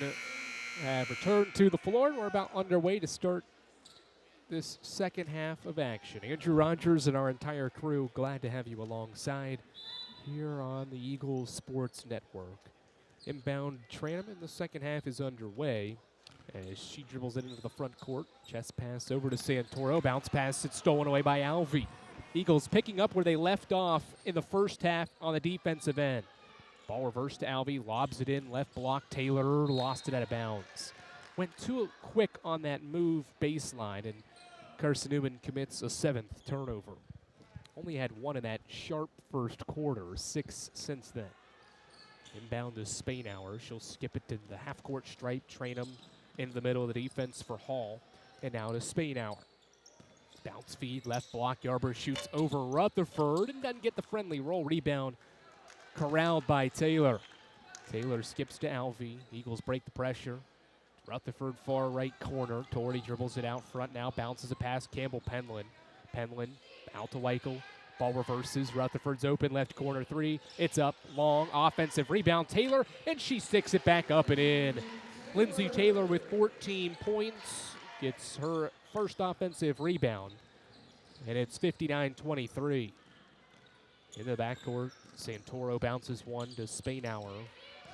have returned to the floor. And we're about underway to start this second half of action. Andrew Rogers and our entire crew, glad to have you alongside here on the Eagles Sports Network. Inbound Tranum in the second half is underway as she dribbles it into the front court. Chest pass over to Santoro. Bounce pass, it's stolen away by Alvey. Eagles picking up where they left off in the first half on the defensive end. Ball reversed to Alvey, lobs it in, left block. Taylor lost it out of bounds. Went too quick on that move baseline, and Carson-Newman commits a seventh turnover. Only had one in that sharp first quarter, 6 since then. Inbound to Spainhour. She'll skip it to the half-court stripe, train him in the middle of the defense for Hall. And now to Spainhour. Bounce feed, left block. Yarber shoots over Rutherford and doesn't get the friendly roll. Rebound corralled by Taylor. Taylor skips to Alvey. Eagles break the pressure. Rutherford far right corner. Torrey dribbles it out front now. Bounces a pass. Campbell Penland. Penland out to Weichel. Ball reverses. Rutherford's open. Left corner three. It's up. Long. Offensive rebound. Taylor. And she sticks it back up and in. Lindsay Taylor with 14 points. Gets her first offensive rebound. And it's 59-23. In the backcourt. Santoro bounces one to Spainhour.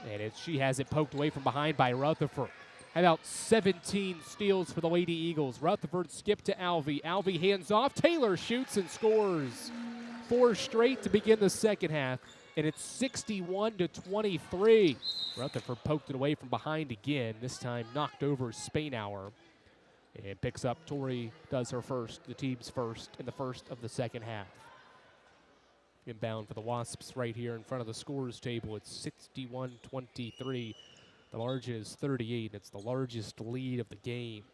And she has it poked away from behind by Rutherford. About 17 steals for the Lady Eagles. Rutherford skipped to Alvey. Alvey hands off. Taylor shoots and scores. 4 straight to begin the second half. And it's 61-23. Rutherford poked it away from behind again. This time knocked over Spainhour. And picks up. Torrey does her first. The team's first in the first of the second half. Inbound for the Wasps right here in front of the scorers table. It's 61-23. The margin is 38. It's the largest lead of the game.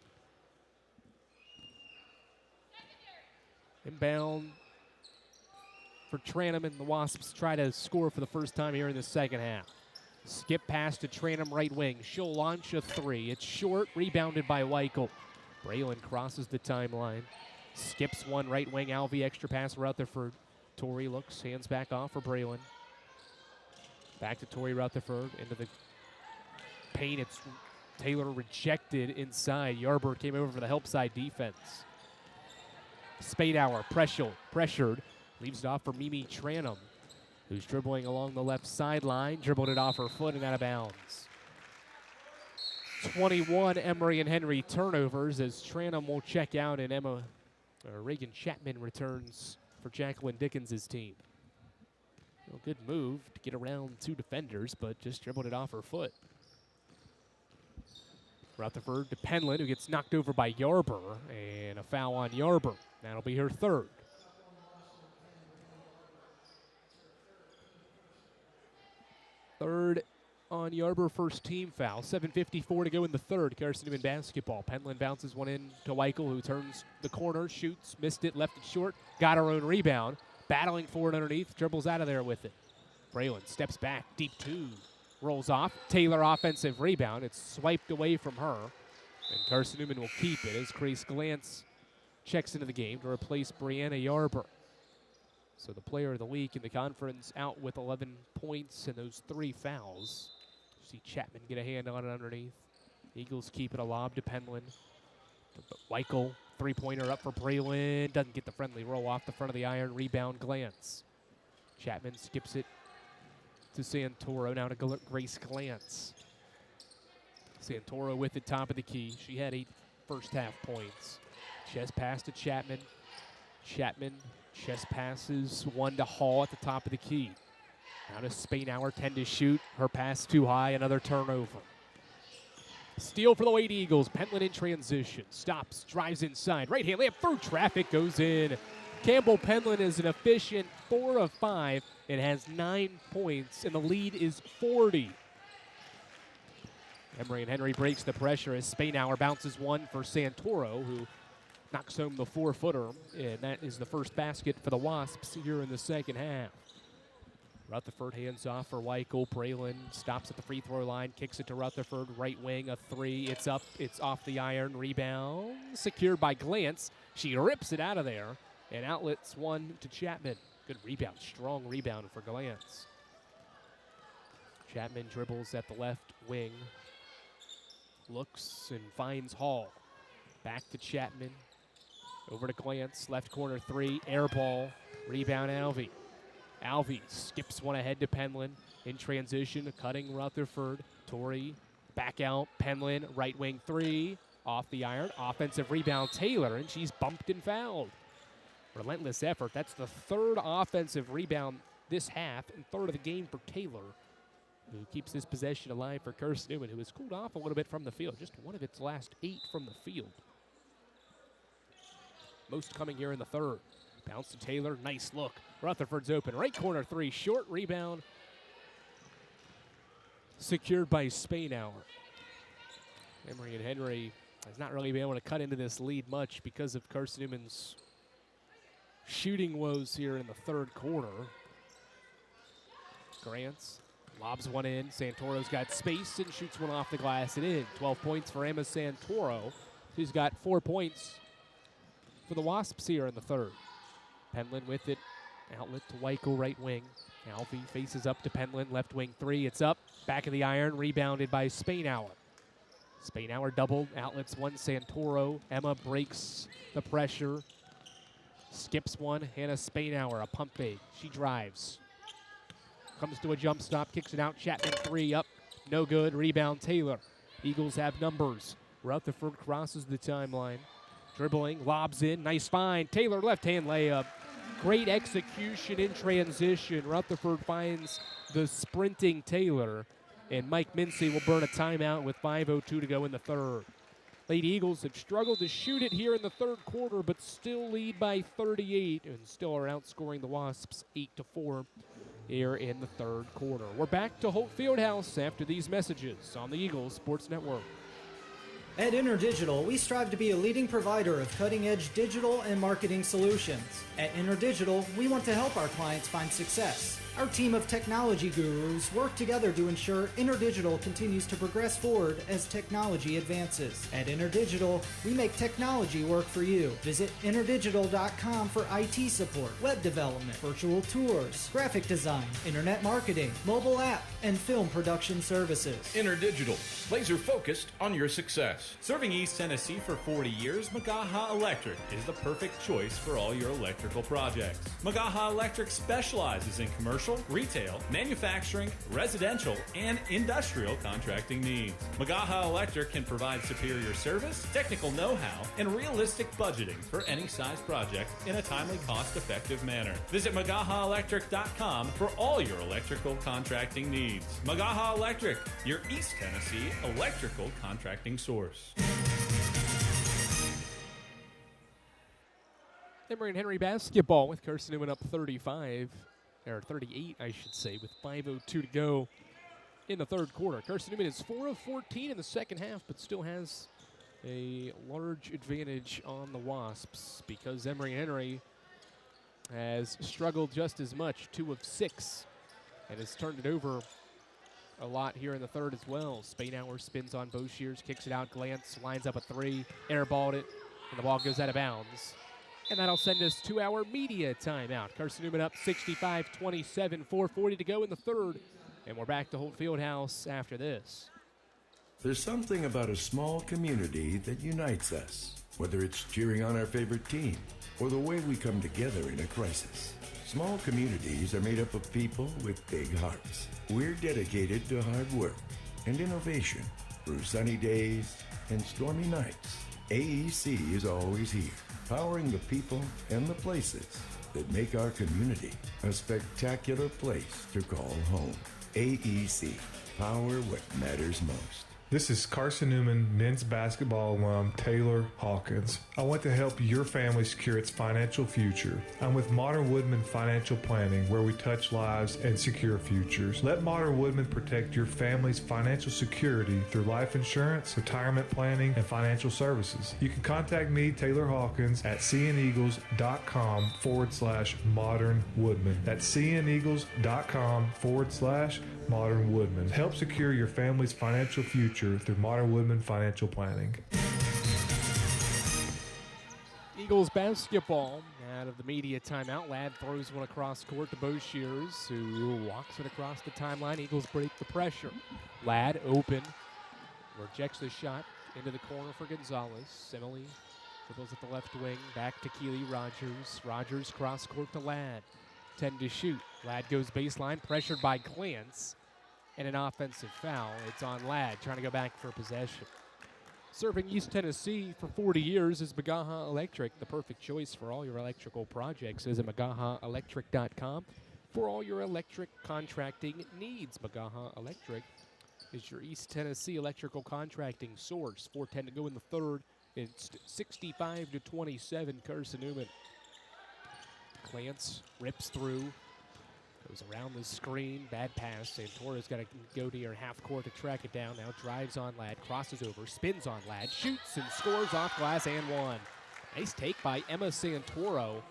Inbound for Tranum, and the Wasps try to score for the first time here in the second half. Skip pass to Tranum right wing. She'll launch a three. It's short, rebounded by Weichel. Braylon crosses the timeline. Skips one right wing. Alvey extra pass Rutherford. Torrey looks, hands back off for Braylon. Back to Torrey Rutherford into the paint. It's Taylor rejected inside. Yarber came over for the help side defense. Spainhour pressured. Leaves it off for Mimi Tranum, who's dribbling along the left sideline. Dribbled it off her foot and out of bounds. 21 Emory and Henry turnovers as Tranum will check out and Reagan Chapman returns for Jacqueline Dickens' team. Well, good move to get around 2 defenders, but just dribbled it off her foot. Rutherford to Penland, who gets knocked over by Yarber, and a foul on Yarber. That'll be her third. Third on Yarber, first team foul. 7:54 to go in the third. Carson-Newman basketball. Penland bounces one in to Weichel, who turns the corner, shoots, missed it, left it short, got her own rebound. Battling for it underneath, dribbles out of there with it. Braylon steps back, deep two, rolls off. Taylor offensive rebound. It's swiped away from her. And Carson-Newman will keep it as Grace Glantz checks into the game to replace Brianna Yarber. So the player of the week in the conference out with 11 points and those 3 fouls. See Chapman get a hand on it underneath. Eagles keep it a lob to Penland. But Weichel, three-pointer up for Braylon. Doesn't get the friendly roll off the front of the iron. Rebound Glantz. Chapman skips it to Santoro. Now to Grace Glantz. Santoro with the top of the key. She had 8 first-half points. Chest pass to Chapman. Chapman chest passes one to Hall at the top of the key. Now to Spainhour, 10 to shoot. Her pass too high, another turnover. Steal for the Lady Eagles. Penland in transition. Stops, drives inside. Right hand layup through traffic, goes in. Campbell Penland is an efficient 4 of 5 and has 9 points, and the lead is 40. Emory and Henry breaks the pressure as Spainhour bounces one for Santoro, who knocks home the 4-footer, and that is the first basket for the Wasps here in the second half. Rutherford hands off for Weichel. Braylon stops at the free throw line, kicks it to Rutherford, right wing, a 3. It's up, it's off the iron, rebound, secured by Glantz. She rips it out of there, and outlets one to Chapman. Good rebound, strong rebound for Glantz. Chapman dribbles at the left wing, looks and finds Hall. Back to Chapman. Over to Glantz, left corner 3, air ball, rebound Alvey. Alvey skips one ahead to Penland in transition, cutting Rutherford. Torrey back out, Penland, right wing 3, off the iron, offensive rebound Taylor, and she's bumped and fouled. Relentless effort, that's the 3rd offensive rebound this half and 3rd of the game for Taylor, who keeps this possession alive for Carson-Newman, who has cooled off a little bit from the field, just one of its last 8 from the field. Most coming here in the 3rd. Bounce to Taylor, nice look. Rutherford's open, right corner 3, short rebound. Secured by Spainhour. Emory and Henry has not really been able to cut into this lead much because of Carson-Newman's shooting woes here in the 3rd quarter. Grants lobs one in. Santoro's got space and shoots one off the glass and in. 12 points for Emma Santoro, who's got 4 points for the Wasps here in the 3rd. Penland with it. Outlet to Weichel, right wing. Alfie faces up to Penland, left wing 3. It's up. Back of the iron, rebounded by Spainhour. Spainhour doubled. Outlets one, Santoro. Emma breaks the pressure. Skips one. Hannah Spainhour, a pump fake. She drives. Comes to a jump stop, kicks it out. Chapman 3 up. No good. Rebound Taylor. Eagles have numbers. Rutherford crosses the timeline. Dribbling, lobs in, nice find. Taylor left-hand layup. Great execution in transition. Rutherford finds the sprinting Taylor, and Mike Mincy will burn a timeout with 5:02 to go in the 3rd. Lady Eagles have struggled to shoot it here in the 3rd quarter, but still lead by 38 and still are outscoring the Wasps 8-4 here in the 3rd quarter. We're back to Holt Fieldhouse after these messages on the Eagles Sports Network. At InterDigital, we strive to be a leading provider of cutting-edge digital and marketing solutions. At InterDigital, we want to help our clients find success. Our team of technology gurus work together to ensure InterDigital continues to progress forward as technology advances. At InterDigital, we make technology work for you. Visit interdigital.com for IT support, web development, virtual tours, graphic design, internet marketing, mobile app, and film production services. InterDigital, laser focused on your success. Serving East Tennessee for 40 years, Magaha Electric is the perfect choice for all your electrical projects. Magaha Electric specializes in commercial, retail, manufacturing, residential, and industrial contracting needs. Magaha Electric can provide superior service, technical know-how, and realistic budgeting for any size project in a timely, cost-effective manner. Visit MagahaElectric.com for all your electrical contracting needs. Magaha Electric, your East Tennessee electrical contracting source. Emory and Henry basketball with Carson-Newman up 35, or 38, I should say, with 5:02 to go in the third quarter. Carson-Newman is 4 of 14 in the second half, but still has a large advantage on the Wasps because Emory Henry has struggled just as much, 2 of 6, and has turned it over a lot here in the third as well. Spainauer spins on Boshears, kicks it out, Glantz lines up a 3, airballed it, and the ball goes out of bounds. And that'll send us to our media timeout. Carson-Newman up 65-27, 4:40 to go in the third, and we're back to Holt Fieldhouse after this. There's something about a small community that unites us, whether it's cheering on our favorite team or the way we come together in a crisis. Small communities are made up of people with big hearts. We're dedicated to hard work and innovation through sunny days and stormy nights. AEC is always here, powering the people and the places that make our community a spectacular place to call home. AEC, power what matters most. This is Carson-Newman men's basketball alum Taylor Hawkins. I want to help your family secure its financial future. I'm with Modern Woodman Financial Planning, where we touch lives and secure futures. Let Modern Woodman protect your family's financial security through life insurance, retirement planning, and financial services. You can contact me, Taylor Hawkins, at cneagles.com/Modern Woodman. That's cneagles.com/Modern Woodman. Help secure your family's financial future through Modern Woodman Financial Planning. Eagles basketball out of the media timeout. Ladd throws one across court to Boshears, who walks it across the timeline. Eagles break the pressure. Ladd open, rejects the shot into the corner for Gonzalez. Emily dribbles at the left wing, back to Keely Rogers. Rogers cross court to Ladd. 10 to shoot. Ladd goes baseline, pressured by Glantz, and an offensive foul. It's on Ladd, trying to go back for possession. Serving East Tennessee for 40 years is Magaha Electric, the perfect choice for all your electrical projects. Visit MagahaElectric.com for all your electric contracting needs. Magaha Electric is your East Tennessee electrical contracting source. 4:10 to go in the third. It's 65-27, Carson-Newman. Glantz rips through, goes around the screen, bad pass. Santora's got to go to your half court to track it down. Now drives on Ladd, crosses over, spins on Ladd, shoots and scores off glass and one. Nice take by Emma Santoro,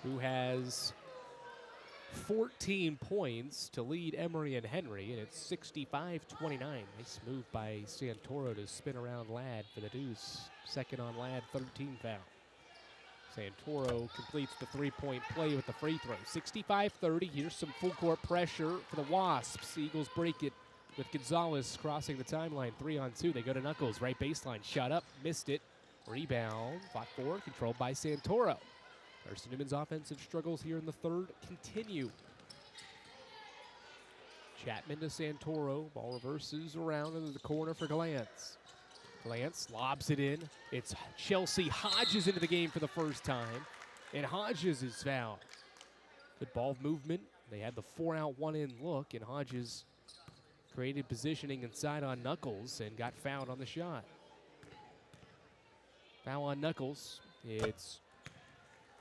who has 14 points to lead Emory and Henry, and it's 65-29. Nice move by Santoro to spin around Ladd for the deuce. Second on Ladd, 13 foul. Santoro completes the three-point play with the free throw. 65-30. Here's some full-court pressure for the Wasps. Eagles break it with Gonzalez crossing the timeline. 3-on-2. They go to Knuckles. Right baseline. Shot up. Missed it. Rebound. Fought for. Controlled by Santoro. Carson-Newman's offensive struggles here in the third continue. Chapman to Santoro. Ball reverses around into the corner for Glantz. Glantz lobs it in. It's Chelsea Hodges into the game for the first time, and Hodges is fouled. Good ball movement. They had the 4-out, 1-in look, and Hodges created positioning inside on Knuckles and got fouled on the shot. Foul on Knuckles. It's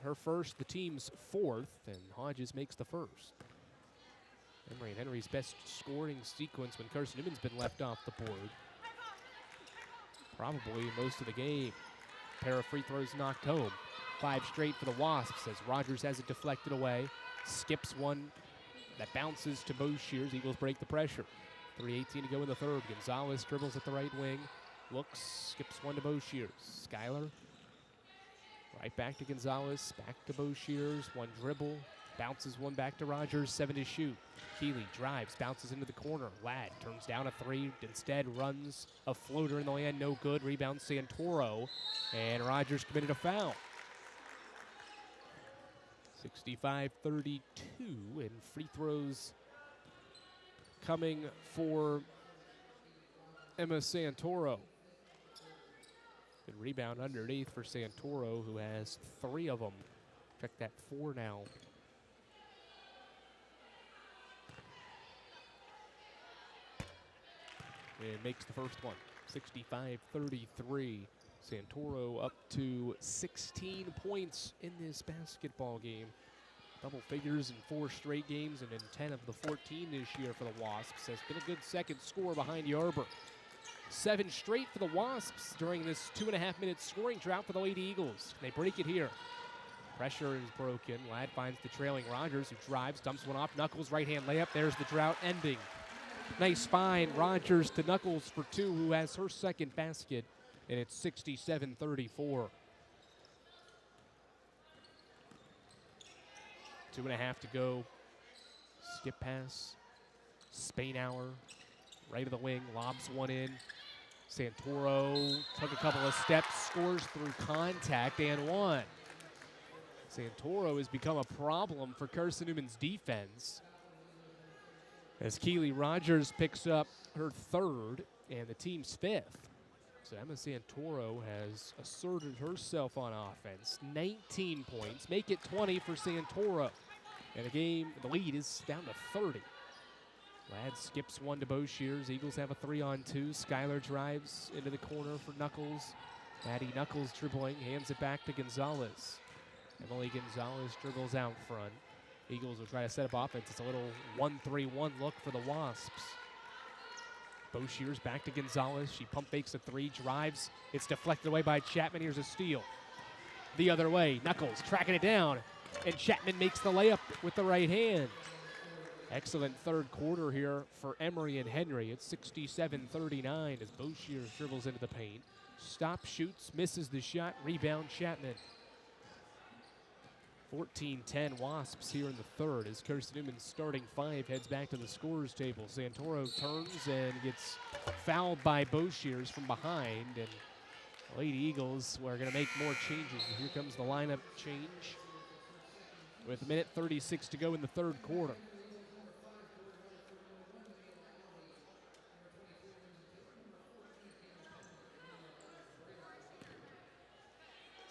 her first, the team's fourth, and Hodges makes the first. Emory and Henry's best scoring sequence when Carson-Newman's been left off the board. Probably most of the game. Pair of free throws knocked home. 5 straight for the Wasps as Rogers has it deflected away. Skips one that bounces to Boshears. Eagles break the pressure. 3:18 to go in the third. Gonzalez dribbles at the right wing. Looks, skips one to Boshears. Schuyler. Right back to Gonzalez. Back to Boshears. One dribble. Bounces one back to Rogers. 7 to shoot. Keeley drives, bounces into the corner. Ladd turns down a 3, instead runs a floater in the lane, no good. Rebound Santoro, and Rogers committed a foul. 65-32, and free throws coming for Emma Santoro. Good rebound underneath for Santoro, who has 3 of them. Check that, 4 now. And makes the first one. 65-33. Santoro up to 16 points in this basketball game. Double figures in 4 straight games and in 10 of the 14 this year for the Wasps. Has been a good second score behind Yarber. 7 straight for the Wasps during this 2.5-minute scoring drought for the Lady Eagles. They break it here. Pressure is broken. Ladd finds the trailing Rogers, who drives, dumps one off. Knuckles right-hand layup. There's the drought ending. Nice find. Rogers to Knuckles for 2, who has her second basket, and it's 67-34. 2.5 to go. Skip pass. Spainhour, right of the wing, lobs one in. Santoro took a couple of steps, scores through contact, and one. Santoro has become a problem for Carson-Newman's defense, as Keely Rogers picks up her 3rd and the team's 5th. So Emma Santoro has asserted herself on offense. 19 points, make it 20 for Santoro. And the lead is down to 30. Ladd skips one to Boshears. Eagles have a 3-on-2. Skylar drives into the corner for Knuckles. Maddie Knuckles dribbling, hands it back to Gonzalez. Emily Gonzalez dribbles out front. Eagles will try to set up offense. It's a little 1-3-1 look for the Wasps. Boshears back to Gonzalez. She pump fakes a 3, drives. It's deflected away by Chapman. Here's a steal. The other way, Knuckles tracking it down, and Chapman makes the layup with the right hand. Excellent third quarter here for Emory and Henry. It's 67-39 as Boshears dribbles into the paint. Stop, shoots, misses the shot, rebound Chapman. 14-10 Wasps here in the third as Carson-Newman's starting 5 heads back to the scorer's table. Santoro turns and gets fouled by Boshears from behind, and Lady Eagles are going to make more changes. And here comes the lineup change with 1:36 to go in the third quarter.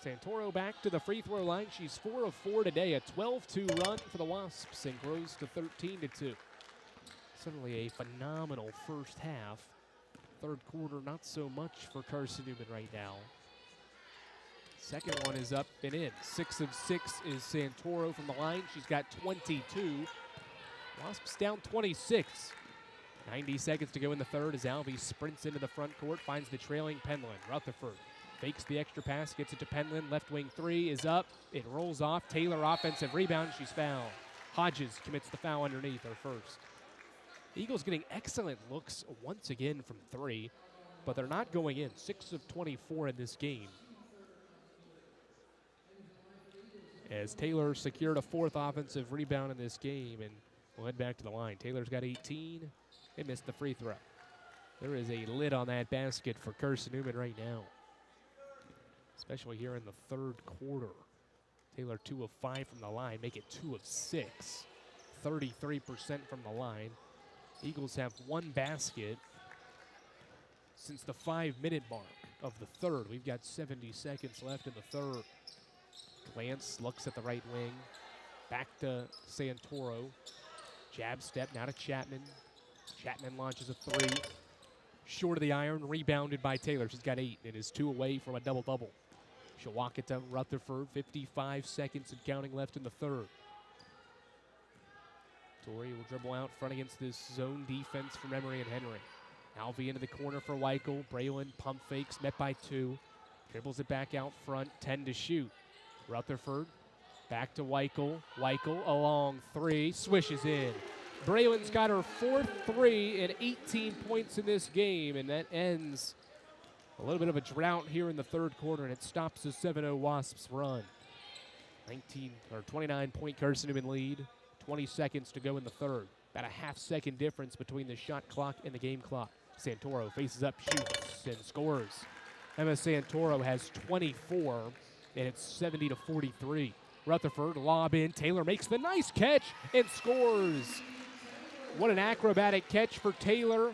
Santoro back to the free throw line. She's 4 of 4 today. A 12-2 run for the Wasps and grows to 13-2. Certainly a phenomenal first half. Third quarter, not so much for Carson-Newman right now. Second one is up and in. 6 of 6 is Santoro from the line. She's got 22. Wasps down 26. 90 seconds to go in the third as Alvey sprints into the front court, finds the trailing Penland. Rutherford fakes the extra pass, gets it to Penland. Left wing 3 is up. It rolls off. Taylor offensive rebound. She's fouled. Hodges commits the foul underneath, her first. The Eagles getting excellent looks once again from 3, but they're not going in. 6 of 24 in this game. As Taylor secured a 4th offensive rebound in this game, and we'll head back to the line. Taylor's got 18. They missed the free throw. There is a lid on that basket for Carson-Newman right now, especially here in the third quarter. Taylor 2 of 5 from the line, make it 2 of 6. 33% from the line. Eagles have 1 basket since the 5-minute mark of the third. We've got 70 seconds left in the third. Lance looks at the right wing. Back to Santoro. Jab step, now to Chapman. Chapman launches a 3. Short of the iron, rebounded by Taylor. She's got 8. It is 2 away from a double-double. She'll walk it to Rutherford. 55 seconds and counting left in the third. Torrey will dribble out front against this zone defense from Emory and Henry. Alvey into the corner for Weichel. Braylon pump fakes, met by 2. Dribbles it back out front, 10 to shoot. Rutherford back to Weichel. Weichel a long 3, swishes in. Braylon's got her 4th 3 and 18 points in this game, and that ends a little bit of a drought here in the third quarter, and it stops the 7-0 Wasps run. 29-point Carson-Newman lead. 20 seconds to go in the third. About a half-second difference between the shot clock and the game clock. Santoro faces up, shoots, and scores. Emma Santoro has 24, and it's 70-43. Rutherford, lob in. Taylor makes the nice catch and scores. What an acrobatic catch for Taylor,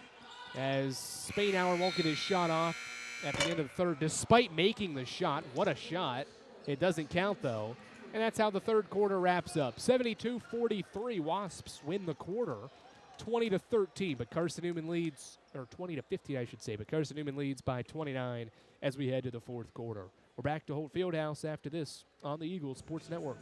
as Spainhour won't get his shot off at the end of the third, despite making the shot. What a shot. It doesn't count, though. And that's how the third quarter wraps up. 72-43, Wasps win the quarter, 20-13. But Carson-Newman leads, or 20-15, I should say. But Carson-Newman leads by 29 as we head to the fourth quarter. We're back to Holt Fieldhouse after this on the Eagles Sports Network.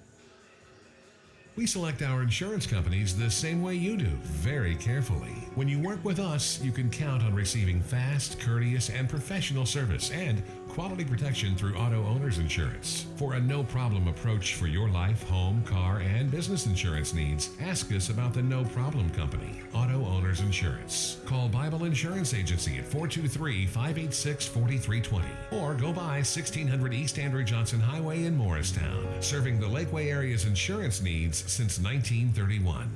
We select our insurance companies the same way you do, very carefully. When you work with us, you can count on receiving fast, courteous, and professional service and quality protection through Auto Owners Insurance. For a no-problem approach for your life, home, car, and business insurance needs, ask us about the No Problem Company, Auto Owners Insurance. Call Bible Insurance Agency at 423-586-4320 or go by 1600 East Andrew Johnson Highway in Morristown, serving the Lakeway area's insurance needs since 1931.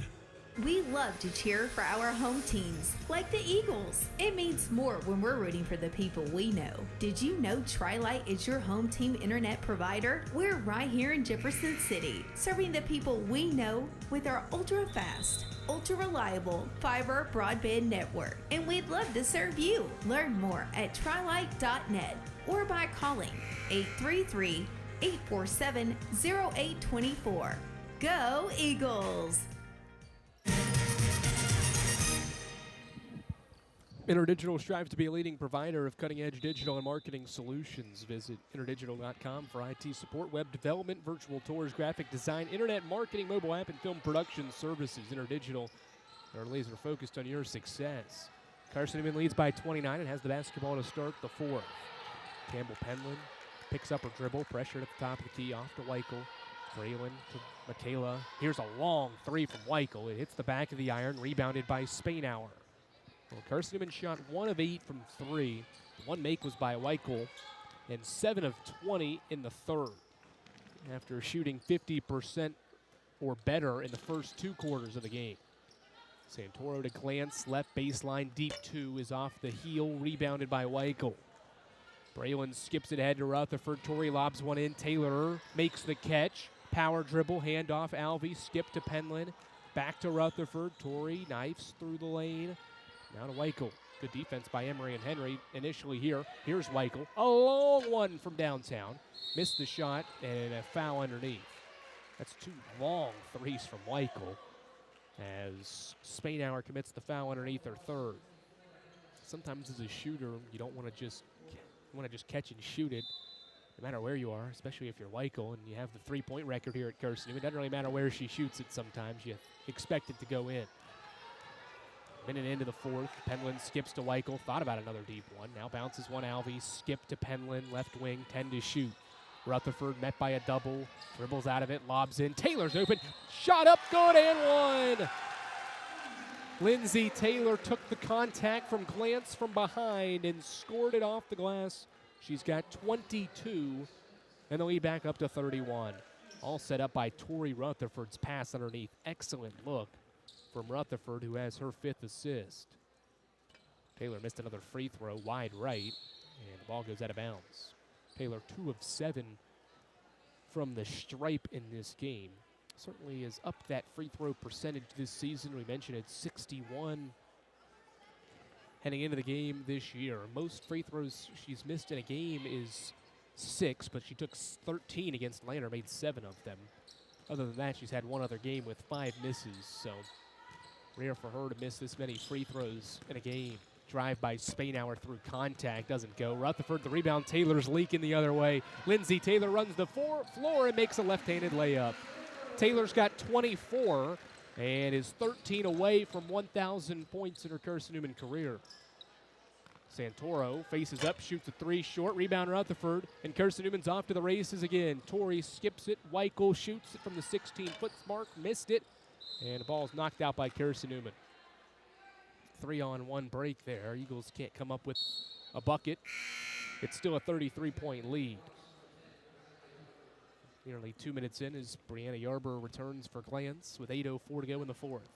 We love to cheer for our home teams, like the Eagles. It means more when we're rooting for the people we know. Did you know Tri-Light is your home team internet provider? We're right here in Jefferson City, serving the people we know with our ultra-fast, ultra-reliable fiber broadband network. And we'd love to serve you. Learn more at trilight.net or by calling 833-847-0824. Go Eagles! InterDigital strives to be a leading provider of cutting-edge digital and marketing solutions. Visit interdigital.com for IT support, web development, virtual tours, graphic design, internet marketing, mobile app, and film production services. InterDigital are laser focused on your success. Carson-Newman leads by 29 and has the basketball to start the fourth. Campbell Penland picks up her dribble, pressured at the top of the key, off to Weichel. Braylon to Michaela. Here's a long three from Weichel. It hits the back of the iron, rebounded by Spainauer. Well, Carson-Newman shot 1 of 8 from 3. One make was by Weichel, and 7 of 20 in the third. After shooting 50% or better in the first 2 quarters of the game. Santoro to glance, left baseline, deep 2 is off the heel, rebounded by Weichel. Braylon skips it ahead to Rutherford. Torrey lobs one in. Taylor makes the catch. Power dribble, handoff, Alvey, skip to Penland. Back to Rutherford. Torrey knifes through the lane. Now to Weichel. Good defense by Emory and Henry initially here. Here's Weichel. A long one from downtown. Missed the shot and a foul underneath. That's 2 long threes from Weichel as Spainauer commits the foul underneath her third. Sometimes as a shooter, you don't want to just catch and shoot it, no matter where you are, especially if you're Weichel and you have the 3-point record here at Carson. It doesn't really matter where she shoots it sometimes. You expect it to go in. Minute into the fourth, Penland skips to Weichel, thought about another deep one. Now bounces one Alvey, skip to Penland, left wing, 10 to shoot. Rutherford met by a double, dribbles out of it, lobs in. Taylor's open, shot up, good, and one. Lindsay Taylor took the contact from glance from behind and scored it off the glass. She's got 22, and the lead back up to 31. All set up by Tori Rutherford's pass underneath. Excellent look from Rutherford, who has her 5th assist. Taylor missed another free throw wide right, and the ball goes out of bounds. Taylor 2 of 7 from the stripe in this game. Certainly has upped that free throw percentage this season. We mentioned it's 61 heading into the game this year. Most free throws she's missed in a game is 6, but she took 13 against Lander, made 7 of them. Other than that, she's had one other game with 5 misses, so rare for her to miss this many free throws in a game. Drive by Spainauer through contact, doesn't go. Rutherford, the rebound, Taylor's leaking the other way. Lindsay Taylor runs the floor and makes a left-handed layup. Taylor's got 24 and is 13 away from 1,000 points in her Carson-Newman career. Santoro faces up, shoots a 3 short, rebound Rutherford, and Carson-Newman's off to the races again. Torrey skips it, Weichel shoots it from the 16-foot mark, missed it, and the ball's knocked out by Carson-Newman. 3-on-1 break there. Eagles can't come up with a bucket. It's still a 33-point lead. Nearly 2 minutes in as Brianna Yarber returns for glance with 8:04 to go in the fourth.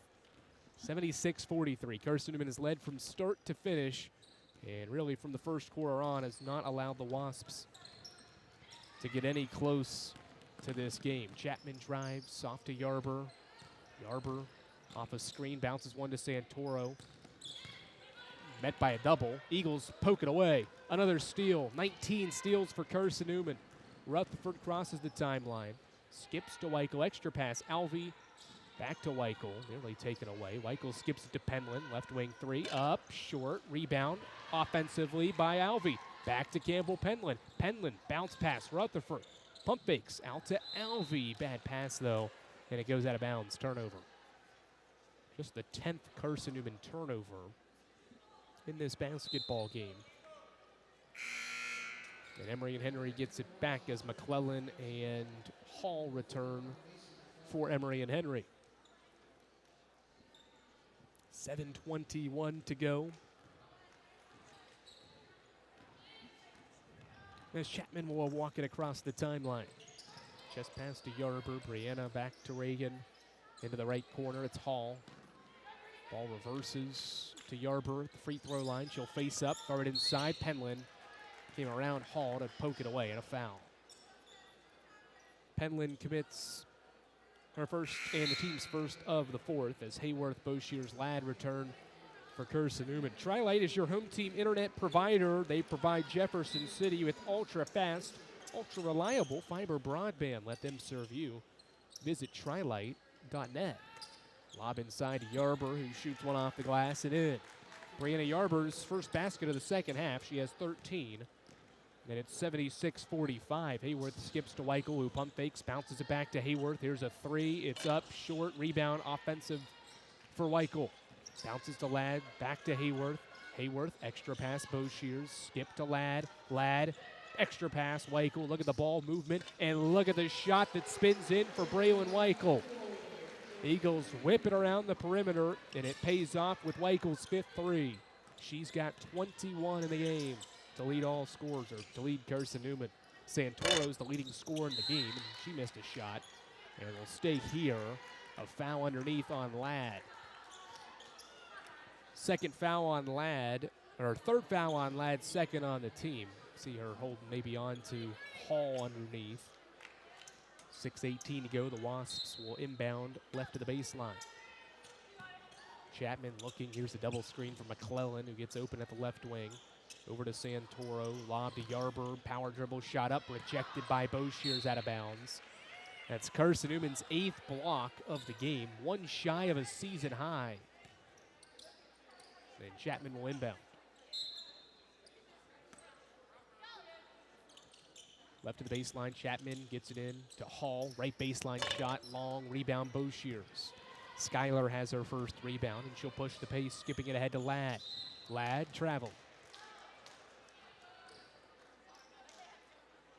76-43. Carson-Newman has led from start to finish, and really from the first quarter on has not allowed the Wasps to get any close to this game. Chapman drives off to Yarber. Yarber off a screen, bounces one to Santoro. Met by a double. Eagles poke it away. Another steal. 19 steals for Carson-Newman. Rutherford crosses the timeline. Skips to Weichel. Extra pass. Alvey back to Weichel. Nearly taken away. Weichel skips it to Penland. Left wing 3. Up. Short. Rebound. Offensively by Alvey. Back to Campbell Penland. Penland. Bounce pass. Rutherford. Pump fakes. Out to Alvey. Bad pass though And it goes out of bounds. Turnover. Just the 10th Carson-Newman turnover in this basketball game. And Emory and Henry gets it back as McClellan and Hall return for Emory and Henry. 7:21 to go. As Chapman will walk it across the timeline. Just pass to Yarber. Brianna back to Reagan. Into the right corner. It's Hall. Ball reverses to Yarber at the free throw line. She'll face up. Throw it inside. Penland came around Hall to poke it away and a foul. Penland commits her first and the team's first of the fourth as Hayworth, Boshears, Ladd return for Carson-Newman. Tri-Lite is your home team internet provider. They provide Jefferson City with ultra-fast, ultra-reliable fiber broadband. Let them serve you. Visit trilite.net. Lob inside to Yarber, who shoots one off the glass and in. Brianna Yarber's first basket of the second half. She has 13. And it's 76-45. Hayworth skips to Weichel, who pump fakes, bounces it back to Hayworth. Here's a three. It's up, short, rebound, offensive for Weichel. Bounces to Ladd, back to Hayworth. Hayworth, extra pass, Boshears. Skip to Ladd. Ladd, extra pass, Weichel. Look at the ball movement, and look at the shot that spins in for Braylon Weichel. Eagles whip it around the perimeter, and it pays off with Weichel's fifth three. She's got 21 in the game to lead all scores, or to lead Carson-Newman. Santoro's the leading scorer in the game, and she missed a shot. And will stay here. A foul underneath on Ladd. Second foul on Ladd, or third foul on Ladd, second on the team. See her holding maybe on to Hall underneath. 6:18 to go. The Wasps will inbound left to the baseline. Chapman looking. Here's a double screen for McClellan, who gets open at the left wing. Over to Santoro. Lob to Yarber. Power dribble shot up. Rejected by Boshears out of bounds. That's Carson-Newman's 8th block of the game. One shy of a season high. And Chapman will inbound. Left to the baseline, Chapman gets it in to Hall. Right baseline shot, long rebound, Boshears. Skylar has her first rebound, and she'll push the pace, skipping it ahead to Ladd. Ladd travel.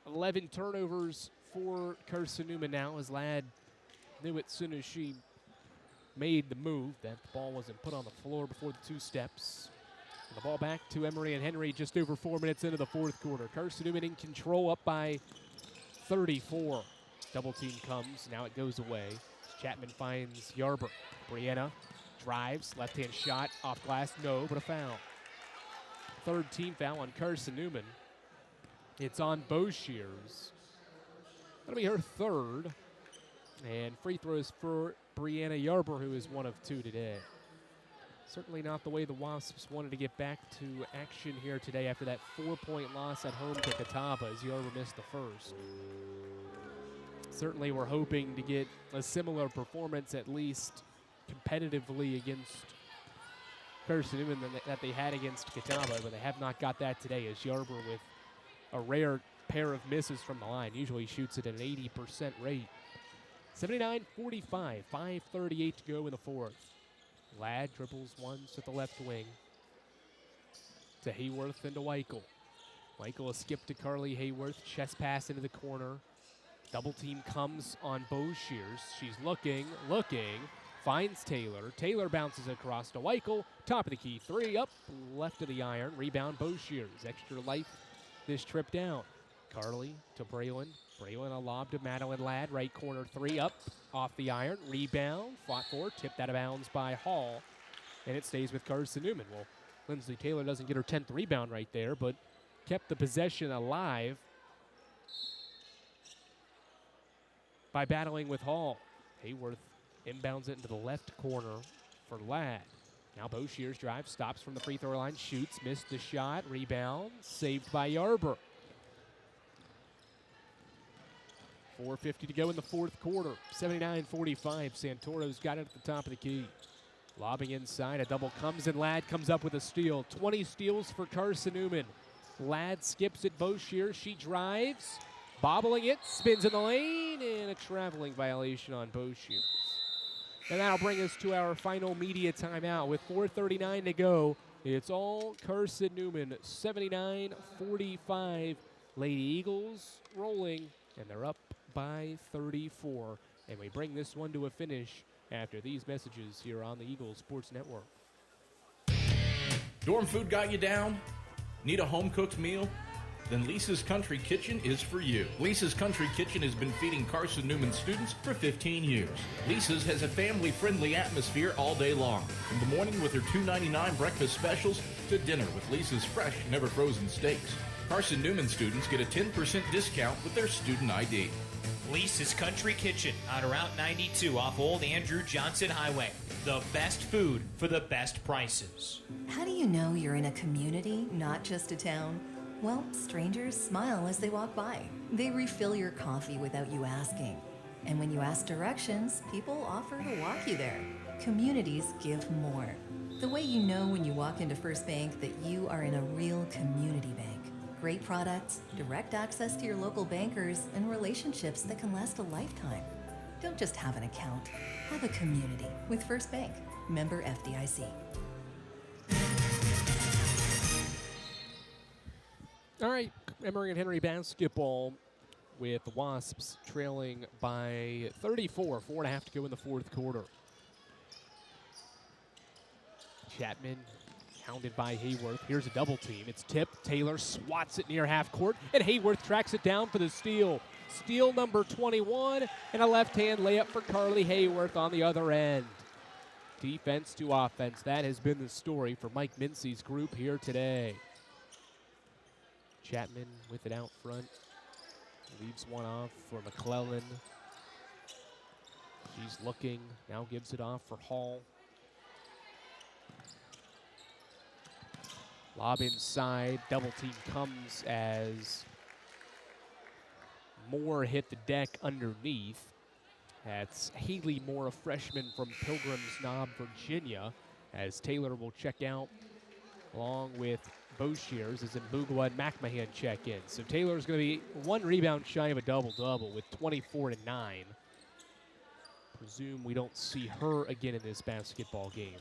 11 turnovers for Carson-Newman now, as Ladd knew it as soon as she made the move that the ball wasn't put on the floor before the two steps. And the ball back to Emory and Henry just over 4 minutes into the fourth quarter. Carson-Newman in control, up by 34. Double team comes, now it goes away. Chapman finds Yarber. Brianna drives, left-hand shot, off glass, no, but a foul. Third team foul on Carson-Newman. It's on Boshears. That'll be her third. And free throws for Brianna Yarber, who is one of two today. Certainly not the way the Wasps wanted to get back to action here today after that 4-point loss at home to Catawba, as Yarber missed the first. Certainly we're hoping to get a similar performance, at least competitively, against Carson-Newman that they had against Catawba, but they have not got that today, as Yarber, with a rare pair of misses from the line, usually shoots at an 80% rate. 79-45, 5:38 to go in the fourth. Ladd dribbles once at the left wing to Hayworth and to Weichel. Weichel a skip to Carly Hayworth, chest pass into the corner. Double team comes on Boshears. She's looking, finds Taylor. Taylor bounces across to Weichel. Top of the key, three up, left of the iron. Rebound Boshears. Extra life this trip down. Carly to Braylon. Braylon a lob to Madeline Ladd. Right corner, three up, off the iron. Rebound, fought for, tipped out of bounds by Hall. And it stays with Carson-Newman. Well, Lindsay Taylor doesn't get her 10th rebound right there, but kept the possession alive by battling with Hall. Hayworth inbounds it into the left corner for Ladd. Now Boshears drives, stops from the free throw line, shoots, missed the shot, rebound, saved by Yarber. 4:50 to go in the fourth quarter. 79-45. Santoro's got it at the top of the key. Lobbing inside, a double comes, and Ladd comes up with a steal. 20 steals for Carson-Newman. Ladd skips at Boshears. She drives, bobbling it, spins in the lane, and a traveling violation on Boshiers. And that'll bring us to our final media timeout with 4:39 to go. It's all Carson-Newman, 79-45. Lady Eagles rolling, and they're up by 34. And we bring this one to a finish after these messages here on the Eagles Sports Network. Dorm food got you down? Need a home-cooked meal? Then Lisa's Country Kitchen is for you. Lisa's Country Kitchen has been feeding Carson-Newman students for 15 years. Lisa's has a family-friendly atmosphere all day long. From the morning with her $2.99 breakfast specials to dinner with Lisa's fresh, never-frozen steaks. Carson-Newman students get a 10% discount with their student ID. Lisa's Country Kitchen on Route 92 off Old Andrew Johnson Highway. The best food for the best prices. How do you know you're in a community, not just a town? Well, strangers smile as they walk by. They refill your coffee without you asking. And when you ask directions, people offer to walk you there. Communities give more. The way you know when you walk into First Bank that you are in a real community bank. Great products, direct access to your local bankers, and relationships that can last a lifetime. Don't just have an account. Have a community with First Bank. Member FDIC. All right, Emory and Henry basketball with the Wasps trailing by 34. 4.5 to go in the fourth quarter. Chapman hounded by Hayworth. Here's a double team. It's tipped. Taylor swats it near half court, and Hayworth tracks it down for the steal. Steal number 21, and a left-hand layup for Carly Hayworth on the other end. Defense to offense. That has been the story for Mike Mincy's group here today. Chapman with it out front. Leaves one off for McClellan. She's looking. Now gives it off for Hall. Lob inside. Double team comes as Moore hit the deck underneath. That's Haley Moore, a freshman from Pilgrim's Knob, Virginia, as Taylor will check out along with Boshiers as Mbugua and McMahon check in. So Taylor's going to be one rebound shy of a double-double with 24 and 9. Presume we don't see her again in this basketball game.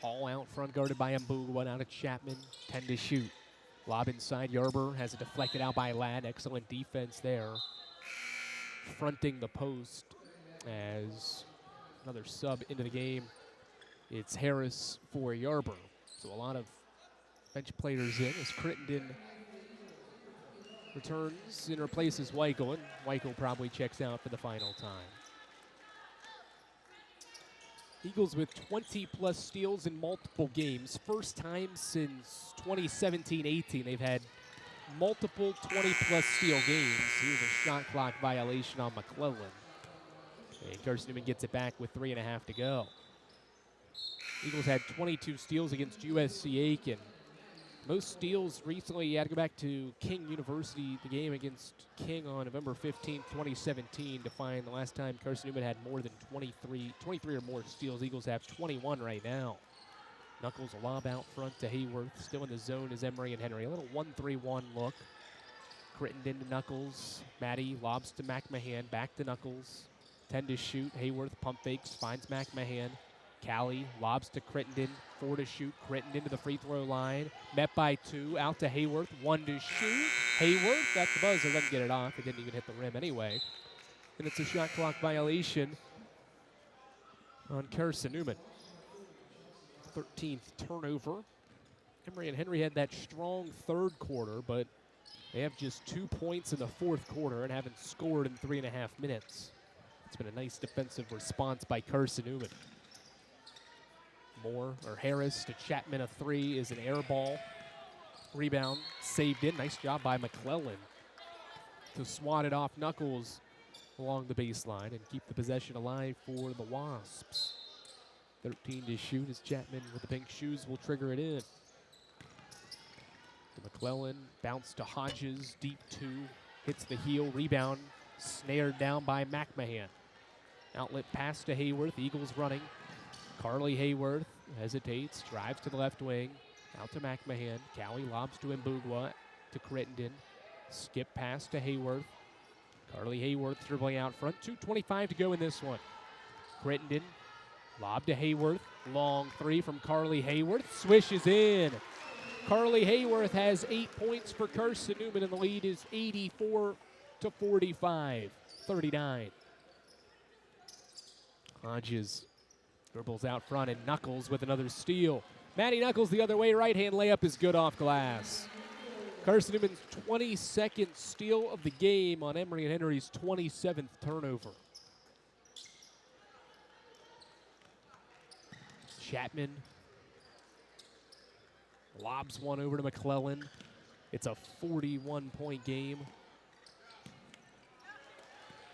Hall out front guarded by Mbugua, out of Chapman, 10 to shoot. Lob inside, Yarber has it deflected out by Ladd. Excellent defense there. Fronting the post as another sub into the game. It's Harris for Yarber. So a lot of bench players in as Crittenden returns and replaces Weichel, and Weichel probably checks out for the final time. Eagles with 20-plus steals in multiple games. First time since 2017-18 they've had multiple 20-plus steal games. Here's a shot clock violation on McClellan. And Carson-Newman gets it back with 3.5 to go. Eagles had 22 steals against USC Aiken. Most steals recently, you had to go back to King University, the game against King on November 15, 2017, to find the last time Carson-Newman had more than 23 or more steals. Eagles have 21 right now. Knuckles a lob out front to Hayworth. Still in the zone is Emory and Henry. A little 1-3-1 look. Crittenden to Knuckles. Maddie lobs to McMahon. Back to Knuckles. 10 to shoot. Hayworth pump fakes. Finds McMahon. Callie lobs to Crittenden. 4 to shoot. Crittenden to the free throw line. Met by 2. Out to Hayworth. 1 to shoot. Hayworth got the buzzer. Doesn't get it off. It didn't even hit the rim anyway. And it's a shot clock violation on Carson-Newman. 13th turnover. Emory and Henry had that strong third quarter, but they have just 2 points in the fourth quarter and haven't scored in 3.5 minutes. It's been a nice defensive response by Carson-Newman. Harris to Chapman, a 3 is an air ball. Rebound saved in. Nice job by McClellan to swat it off Knuckles along the baseline and keep the possession alive for the Wasps. 13 to shoot as Chapman with the pink shoes will trigger it in. To McClellan, bounce to Hodges, deep 2, hits the heel, rebound, snared down by McMahon. Outlet pass to Hayworth, Eagles running. Carly Hayworth hesitates, drives to the left wing. Out to McMahon. Cowie lobs to Mbugwa, to Crittenden. Skip pass to Hayworth. Carly Hayworth dribbling out front. 2:25 to go in this one. Crittenden, lob to Hayworth. Long three from Carly Hayworth. Swishes in. Carly Hayworth has 8 points for Carson-Newman, and the lead is 84-45, 39. Hodges dribbles out front, and Knuckles with another steal. Maddie Knuckles the other way, right-hand layup is good off glass. Carson-Newman's 22nd steal of the game on Emory and Henry's 27th turnover. Chapman lobs one over to McClellan. It's a 41-point game.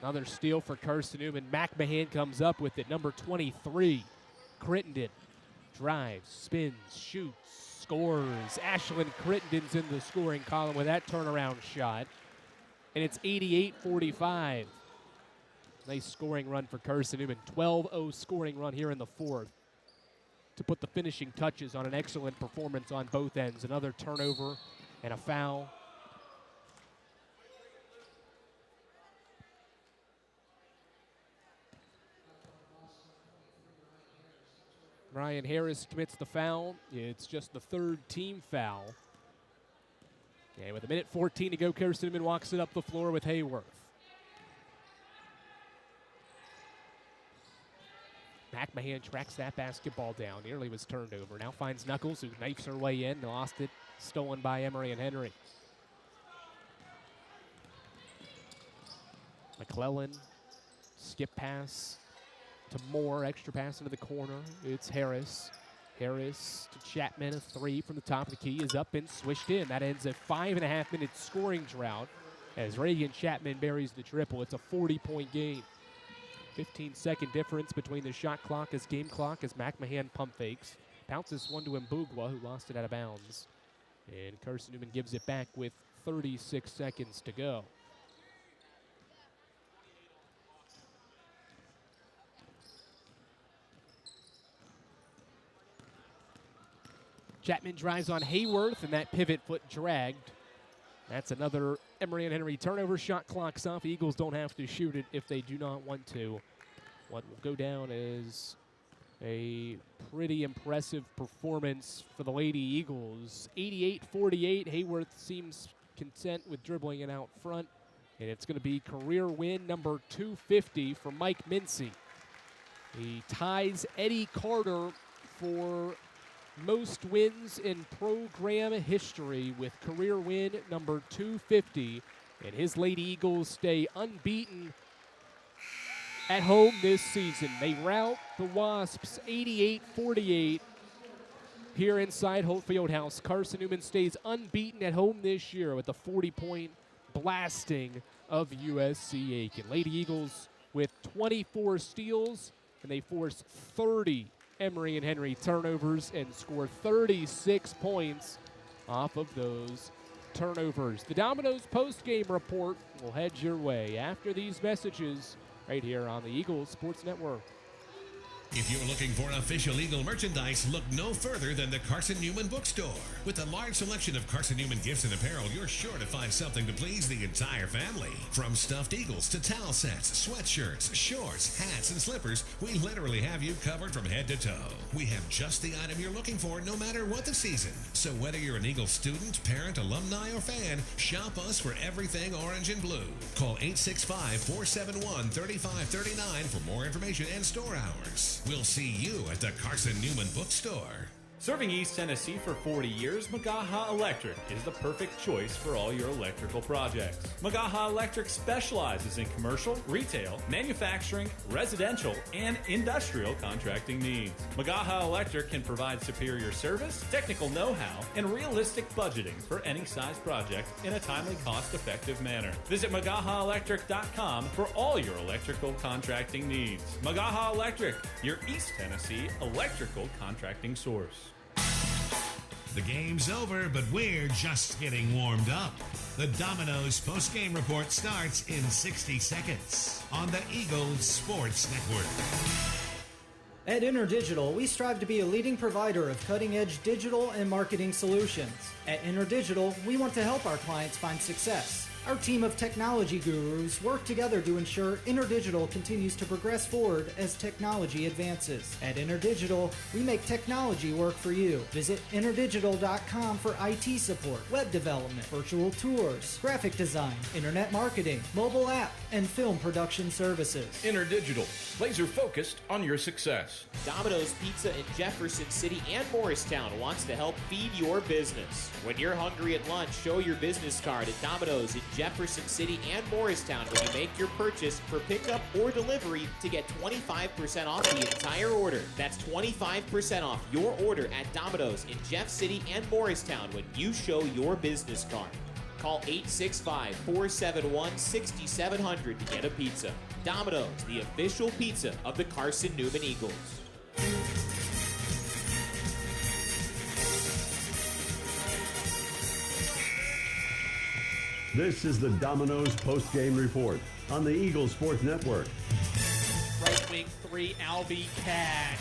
Another steal for Carson-Newman. McMahon comes up with it, number 23. Crittenden drives, spins, shoots, scores. Ashlyn Crittenden's in the scoring column with that turnaround shot. And it's 88-45. Nice scoring run for Carson-Newman. 12-0 scoring run here in the fourth to put the finishing touches on an excellent performance on both ends. Another turnover and a foul. Brian Harris commits the foul. It's just the third team foul. And with 1:14 to go, Carson-Newman walks it up the floor with Hayworth. McMahon tracks that basketball down. Nearly was turned over. Now finds Knuckles, who knifes her way in. Lost it. Stolen by Emory and Henry. McClellan. Skip pass to Moore. Extra pass into the corner. It's Harris. Harris to Chapman. A three from the top of the key is up and swished in. That ends a 5.5-minute scoring drought as Reagan Chapman buries the triple. It's a 40-point game. 15-second difference between the shot clock as game clock as McMahon pump fakes. Bounces one to Mbugwa, who lost it out of bounds. And Carson-Newman gives it back with 36 seconds to go. Chapman drives on Hayworth, and that pivot foot dragged. That's another Emory and Henry turnover. Shot clock's off. The Eagles don't have to shoot it if they do not want to. What will go down is a pretty impressive performance for the Lady Eagles. 88-48. Hayworth seems content with dribbling it out front. And it's going to be career win number 250 for Mike Mincy. He ties Eddie Carter for most wins in program history with career win number 250. And his Lady Eagles stay unbeaten at home this season. They rout the Wasps 88-48 here inside Holt Fieldhouse. Carson-Newman stays unbeaten at home this year with a 40-point blasting of USC Aiken. Lady Eagles with 24 steals, and they force 30 Emory and Henry turnovers and score 36 points off of those turnovers. The Domino's post-game report will head your way after these messages right here on the Eagles Sports Network. If you're looking for official Eagle merchandise, look no further than the Carson-Newman Bookstore. With a large selection of Carson-Newman gifts and apparel, you're sure to find something to please the entire family. From stuffed eagles to towel sets, sweatshirts, shorts, hats, and slippers, we literally have you covered from head to toe. We have just the item you're looking for no matter what the season. So whether you're an Eagles student, parent, alumni, or fan, shop us for everything orange and blue. Call 865-471-3539 for more information and store hours. We'll see you at the Carson-Newman Bookstore. Serving East Tennessee for 40 years, Magaha Electric is the perfect choice for all your electrical projects. Magaha Electric specializes in commercial, retail, manufacturing, residential, and industrial contracting needs. Magaha Electric can provide superior service, technical know-how, and realistic budgeting for any size project in a timely, cost-effective manner. Visit MagahaElectric.com for all your electrical contracting needs. Magaha Electric, your East Tennessee electrical contracting source. The game's over, but we're just getting warmed up. The Domino's post-game report starts in 60 seconds on the Eagles Sports Network. At InterDigital, we strive to be a leading provider of cutting-edge digital and marketing solutions. At InterDigital, we want to help our clients find success. Our team of technology gurus work together to ensure InterDigital continues to progress forward as technology advances. At InterDigital, we make technology work for you. Visit interdigital.com for IT support, web development, virtual tours, graphic design, internet marketing, mobile app, and film production services. InterDigital, laser focused on your success. Domino's Pizza in Jefferson City and Morristown wants to help feed your business. When you're hungry at lunch, show your business card at Domino's in Jefferson City and Morristown when you make your purchase for pickup or delivery to get 25% off the entire order. That's 25% off your order at Domino's in Jeff City and Morristown when you show your business card. Call 865-471-6700 to get a pizza. Domino's, the official pizza of the Carson-Newman Eagles. This is the Domino's post-game report on the Eagles Sports Network. Right wing 3, Alvy Cash.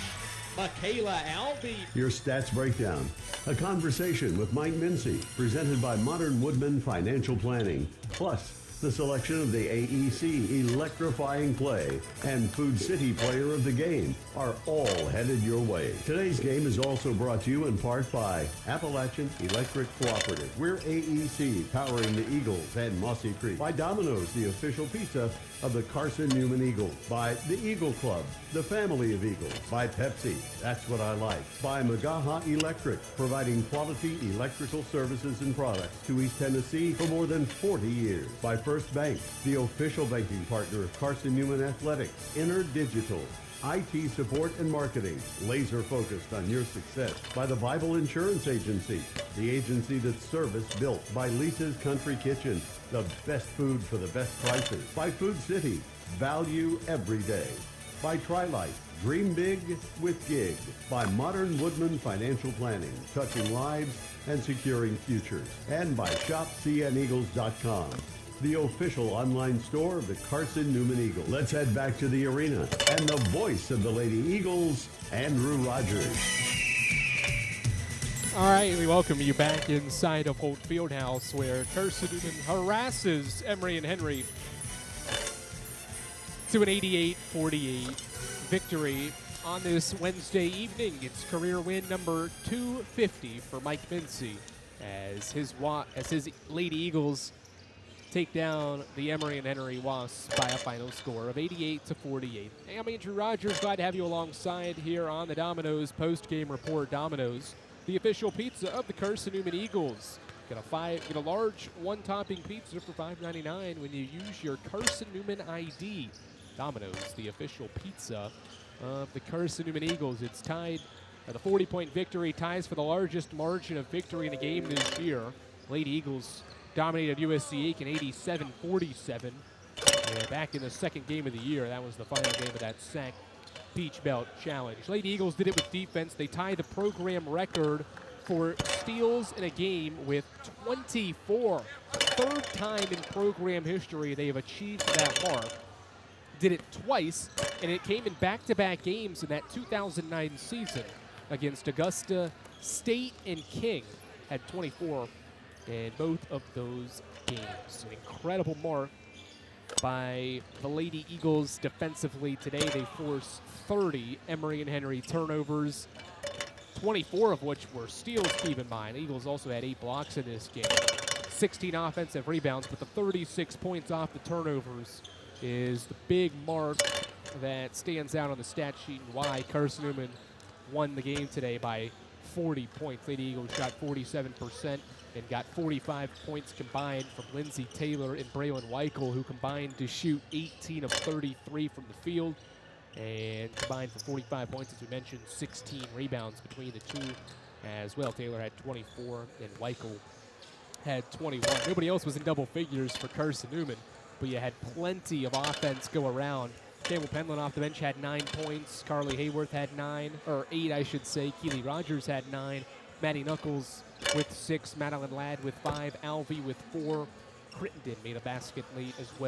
Michaela Alvy. Your stats breakdown. A conversation with Mike Mincy, presented by Modern Woodman Financial Planning. Plus, the selection of the AEC Electrifying Play and Food City Player of the Game are all headed your way. Today's game is also brought to you in part by Appalachian Electric Cooperative. We're AEC, powering the Eagles and Mossy Creek. By Domino's, the official pizza of the Carson-Newman Eagles. By the Eagle Club, the family of Eagles. By Pepsi, that's what I like. By Magaha Electric, providing quality electrical services and products to East Tennessee for more than 40 years. By First Bank, the official banking partner of Carson-Newman Athletics. InterDigital, IT support and marketing, laser focused on your success. By the Bible Insurance Agency, the agency that's service built. By Lisa's Country Kitchen, the best food for the best prices. By Food City, value every day. By Trilight, dream big with gig. By Modern Woodman Financial Planning, touching lives and securing futures. And by ShopCNEagles.com, the official online store of the Carson-Newman Eagles. Let's head back to the arena and the voice of the Lady Eagles, Andrew Rogers. All right, we welcome you back inside of Holt Fieldhouse, where Carson-Newman harasses Emory and Henry to an 88-48 victory on this Wednesday evening. It's career win number 250 for Mike Mincy as his Lady Eagles take down the Emory and Henry Wasps by a final score of 88-48. Hey, I'm Andrew Rogers. Glad to have you alongside here on the Domino's post-game report. Domino's, the official pizza of the Carson-Newman Eagles. Get a large one-topping pizza for $5.99 when you use your Carson-Newman ID. Domino's, the official pizza of the Carson-Newman Eagles. It's tied. The 40-point victory ties for the largest margin of victory in a game this year. Lady Eagles dominated USC Aiken 87-47. And back in the second game of the year, that was the final game of that SAC Peach Belt Challenge. Lady Eagles did it with defense. They tied the program record for steals in a game with 24. Third time in program history they have achieved that mark. Did it twice, and it came in back-to-back games in that 2009 season against Augusta State and King. Had 24 in both of those games. An incredible mark by the Lady Eagles defensively today. They forced 30 Emory and Henry turnovers, 24 of which were steals, keep in mind. Eagles also had 8 blocks in this game. 16 offensive rebounds, but the 36 points off the turnovers is the big mark that stands out on the stat sheet and why Carson-Newman won the game today by 40 points. Lady Eagles shot 47% and got 45 points combined from Lindsey Taylor and Braylon Weichel, who combined to shoot 18 of 33 from the field and combined for 45 points, as we mentioned, 16 rebounds between the two as well. Taylor had 24 and Weichel had 21. Nobody else was in double figures for Carson-Newman, but you had plenty of offense go around. Campbell Penland off the bench had 9 points. Carly Hayworth had 8, I should say. Keely Rogers had 9. Maddie Knuckles with 6. Madeline Ladd with 5. Alvey with 4. Crittenden made a basket late as well.